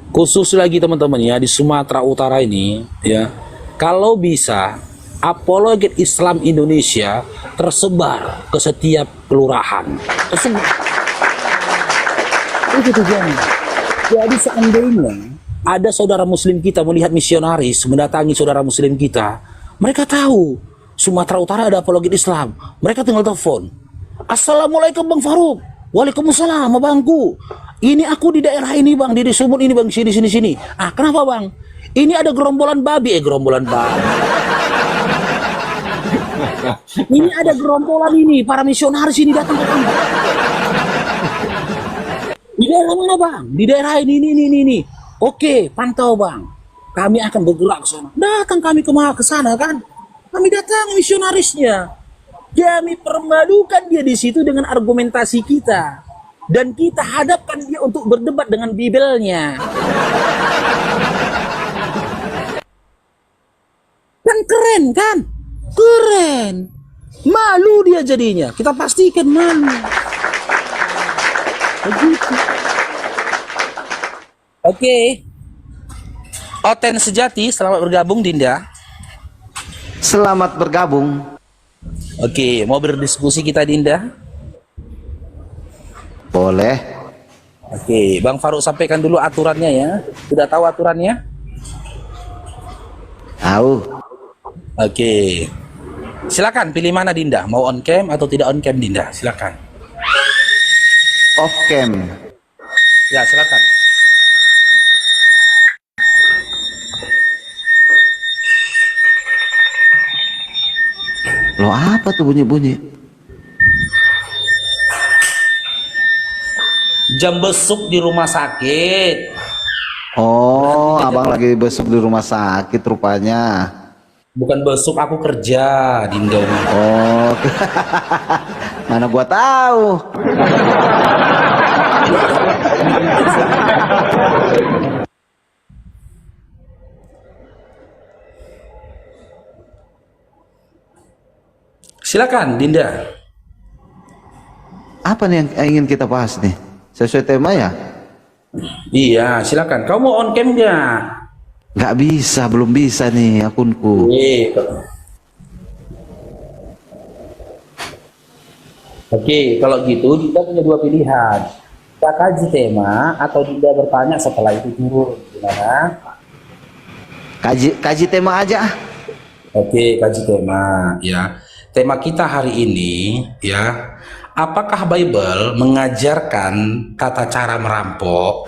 Khusus lagi teman-teman ya, di Sumatera Utara ini ya, kalau bisa apologet Islam Indonesia tersebar ke setiap kelurahan. Itu tujuannya. Jadi seandainya ada saudara muslim kita melihat misionaris mendatangi saudara muslim kita, mereka tahu Sumatera Utara ada apologet Islam, mereka tinggal telepon, Assalamualaikum Bang Faruk. Waalaikumsalam Bangku. Ini aku di daerah ini Bang, di Sumut ini Bang, sini. Ah, kenapa Bang? Ini ada gerombolan babi, gerombolan babi. Ini ada gerombolan ini, para misionaris ini datang ke kamu. Di daerah mana Bang? Di daerah ini. Oke, pantau Bang. Kami akan bergerak ke sana. Datang kami ke sana kan. Kami datang misionarisnya. Kami permalukan dia di situ dengan argumentasi kita. Dan kita hadapkan dia untuk berdebat dengan Bibelnya. Kan keren kan? Keren. Malu dia jadinya. Kita pastikan malu. Begitu. Oke. Oten Sejati, selamat bergabung Dinda. Selamat bergabung. Oke, mau berdiskusi kita Dinda? Boleh. Oke, Bang Faruk sampaikan dulu aturannya ya. Sudah tahu aturannya? Tahu. Oke. Silakan pilih mana Dinda, mau on cam atau tidak on cam Dinda? Silakan. Off cam. Ya, silakan. Loh, apa tuh bunyi-bunyi? Jam besuk di rumah sakit. Oh, abang lagi besuk di rumah sakit rupanya. Bukan besuk, aku kerja Dinda. Oh, mana gua tahu. Silakan Dinda. Apa nih yang ingin kita bahas nih? Sesuai tema ya? Iya, silakan. Kamu mau on cam nggak? Nggak bisa, belum bisa nih akunku. Oke, kalau gitu Dinda punya dua pilihan. Kita kaji tema atau Dinda bertanya setelah itu turun. Gimana? Kaji tema aja. Oke, kaji tema ya. Tema kita hari ini ya, apakah Bible mengajarkan tata cara merampok?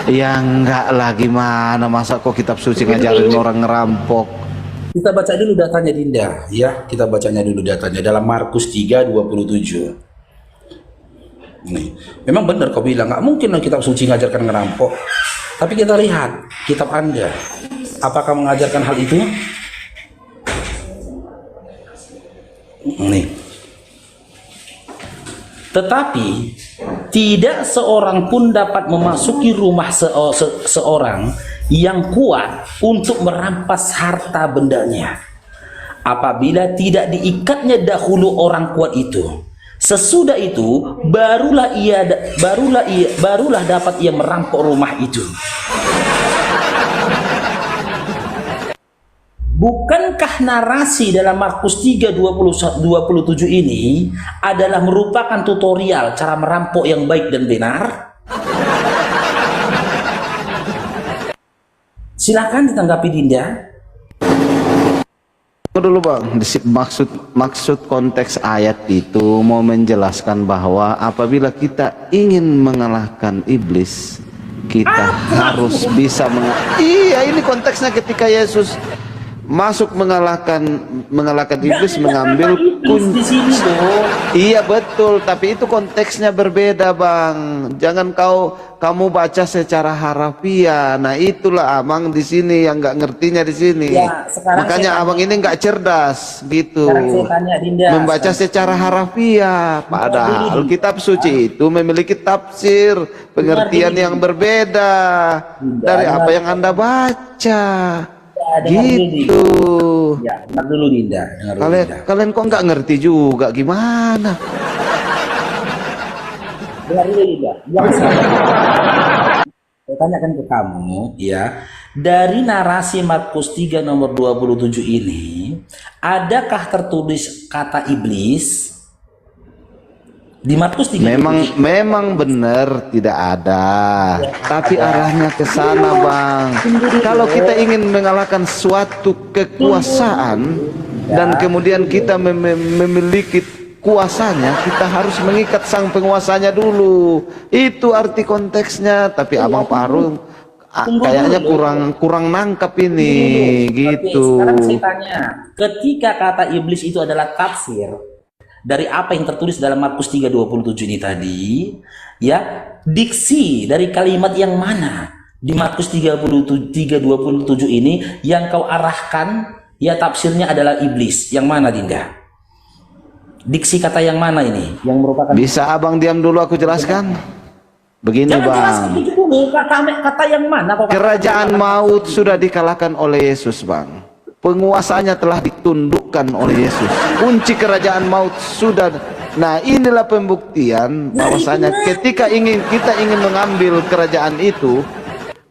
Ya enggak lah, gimana masa kok kitab suci ngajarin orang ngerampok? Kita baca dulu datanya Dinda ya, kita bacanya dulu datanya dalam Markus 3:27. Nih, memang benar kau bilang nggak mungkin lah kitab suci ngajarkan ngerampok. Tapi kita lihat kitab Anda, apakah mengajarkan hal itu? Nih. Tetapi tidak seorang pun dapat memasuki rumah seorang yang kuat untuk merampas harta bendanya apabila tidak diikatnya dahulu orang kuat itu. Sesudah itu barulah dapat ia merampok rumah itu. Bukankah narasi dalam Markus 3:27 ini adalah merupakan tutorial cara merampok yang baik dan benar? Silakan ditanggapi Dinda. Dulu Bang, maksud konteks ayat itu mau menjelaskan bahwa apabila kita ingin mengalahkan iblis, kita harus bisa iya, ini konteksnya ketika Yesus masuk mengalahkan iblis, mengambil kunci. Iya betul, tapi itu konteksnya berbeda bang. Jangan kamu baca secara harafiah. Nah itulah abang di sini yang nggak ngertinya di sini. Ya, makanya abang ini nggak cerdas gitu. Dinda, membaca secara harafiah. Padahal kitab suci itu memiliki tafsir, pengertian yang berbeda dari apa yang Anda baca. Gitu. Ya, dengar dulu Dinda. Kalian kok nggak ngerti juga gimana? Dengar dulu Dinda. Yang saya tanyakan ke kamu, ya, dari narasi Markus 3 nomor 27 ini, adakah tertulis kata iblis? Di Markus 3 memang benar tidak ada, tapi arahnya ke sana bang. Kalau kita ingin mengalahkan suatu kekuasaan dan kemudian kita memiliki kuasanya, kita harus mengikat sang penguasanya dulu. Itu arti konteksnya. Tapi abang Faru kayaknya kurang nangkap ini gitu. Sekarang saya tanya, ketika kata iblis itu adalah tafsir dari apa yang tertulis dalam Markus 3:27 ini tadi, ya, diksi dari kalimat yang mana di Markus 3:27 ini yang kau arahkan, ya, tafsirnya adalah iblis. Yang mana Dinda? Diksi kata yang mana ini yang merupakan? Bisa abang diam dulu, aku jelaskan. Begini bang, kata yang mana? kerajaan maut sudah dikalahkan oleh Yesus bang. Penguasanya telah ditundukkan oleh Yesus. Kunci kerajaan maut sudah. Nah inilah pembuktian bahwasanya ketika kita ingin mengambil kerajaan itu,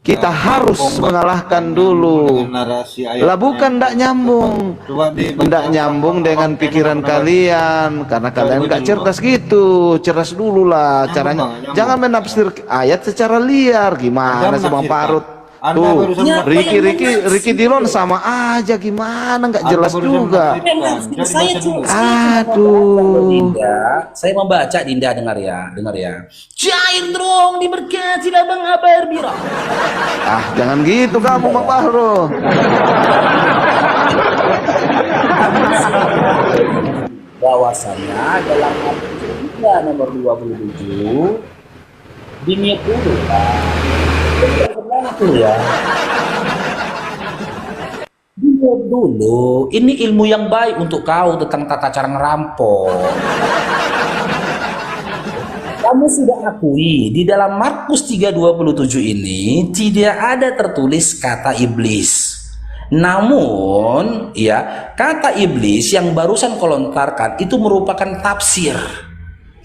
kita harus mengalahkan dulu. Lah bukan ndak nyambung. Ndak nyambung dengan pikiran kalian, karena kalian nggak cerdas gitu. Cerdas dulu lah caranya. Jangan menafsir ayat secara liar. Gimana sih Bang Parut? Tuh, Ricky Dilon sama aja, gimana nggak jelas juga. Aduh. Dinda, saya membaca Dinda, dengar ya. Cair dong, diberkatilah Bang Abar Biro. Ah, jangan gitu kamu Bang Bahro. Bahwasanya dalam Markus 3 nomor 27 diniat dulu ya. Dilihat dulu, ini ilmu yang baik untuk kau tentang tata cara ngerampok. Kamu sudah akui di dalam Markus 3:27 ini tidak ada tertulis kata iblis. Namun, ya, kata iblis yang barusan kau lontarkan itu merupakan tafsir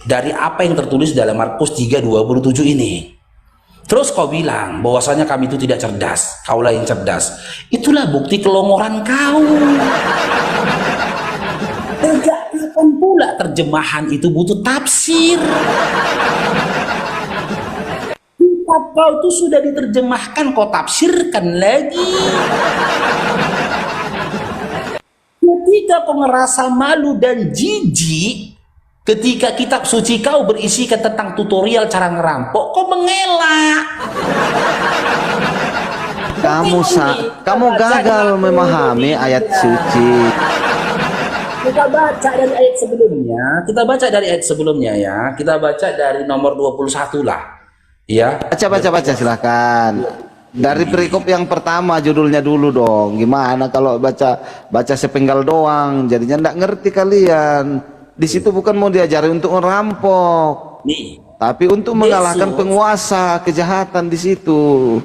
dari apa yang tertulis dalam Markus 3:27 ini. Terus kau bilang bahwasanya kami itu tidak cerdas, kaulah yang cerdas. Itulah bukti kelongoran kau. Tegakkan pula terjemahan itu butuh tafsir. Kitab kau itu sudah diterjemahkan, kau tafsirkan lagi. Ketika kau ngerasa malu dan jijik, ketika kitab suci kau berisikan tentang tutorial cara ngerampok, kau mengelak. Kamu gagal memahami ayat suci. Kita baca dari ayat sebelumnya. Ya. Kita baca dari nomor 21 lah. Ya. Baca silahkan. Dari perikop yang pertama judulnya dulu dong. Gimana kalau baca sepenggal doang, jadinya nggak ngerti kalian. Di situ bukan mau diajari untuk merampok, tapi untuk mengalahkan penguasa kejahatan di situ.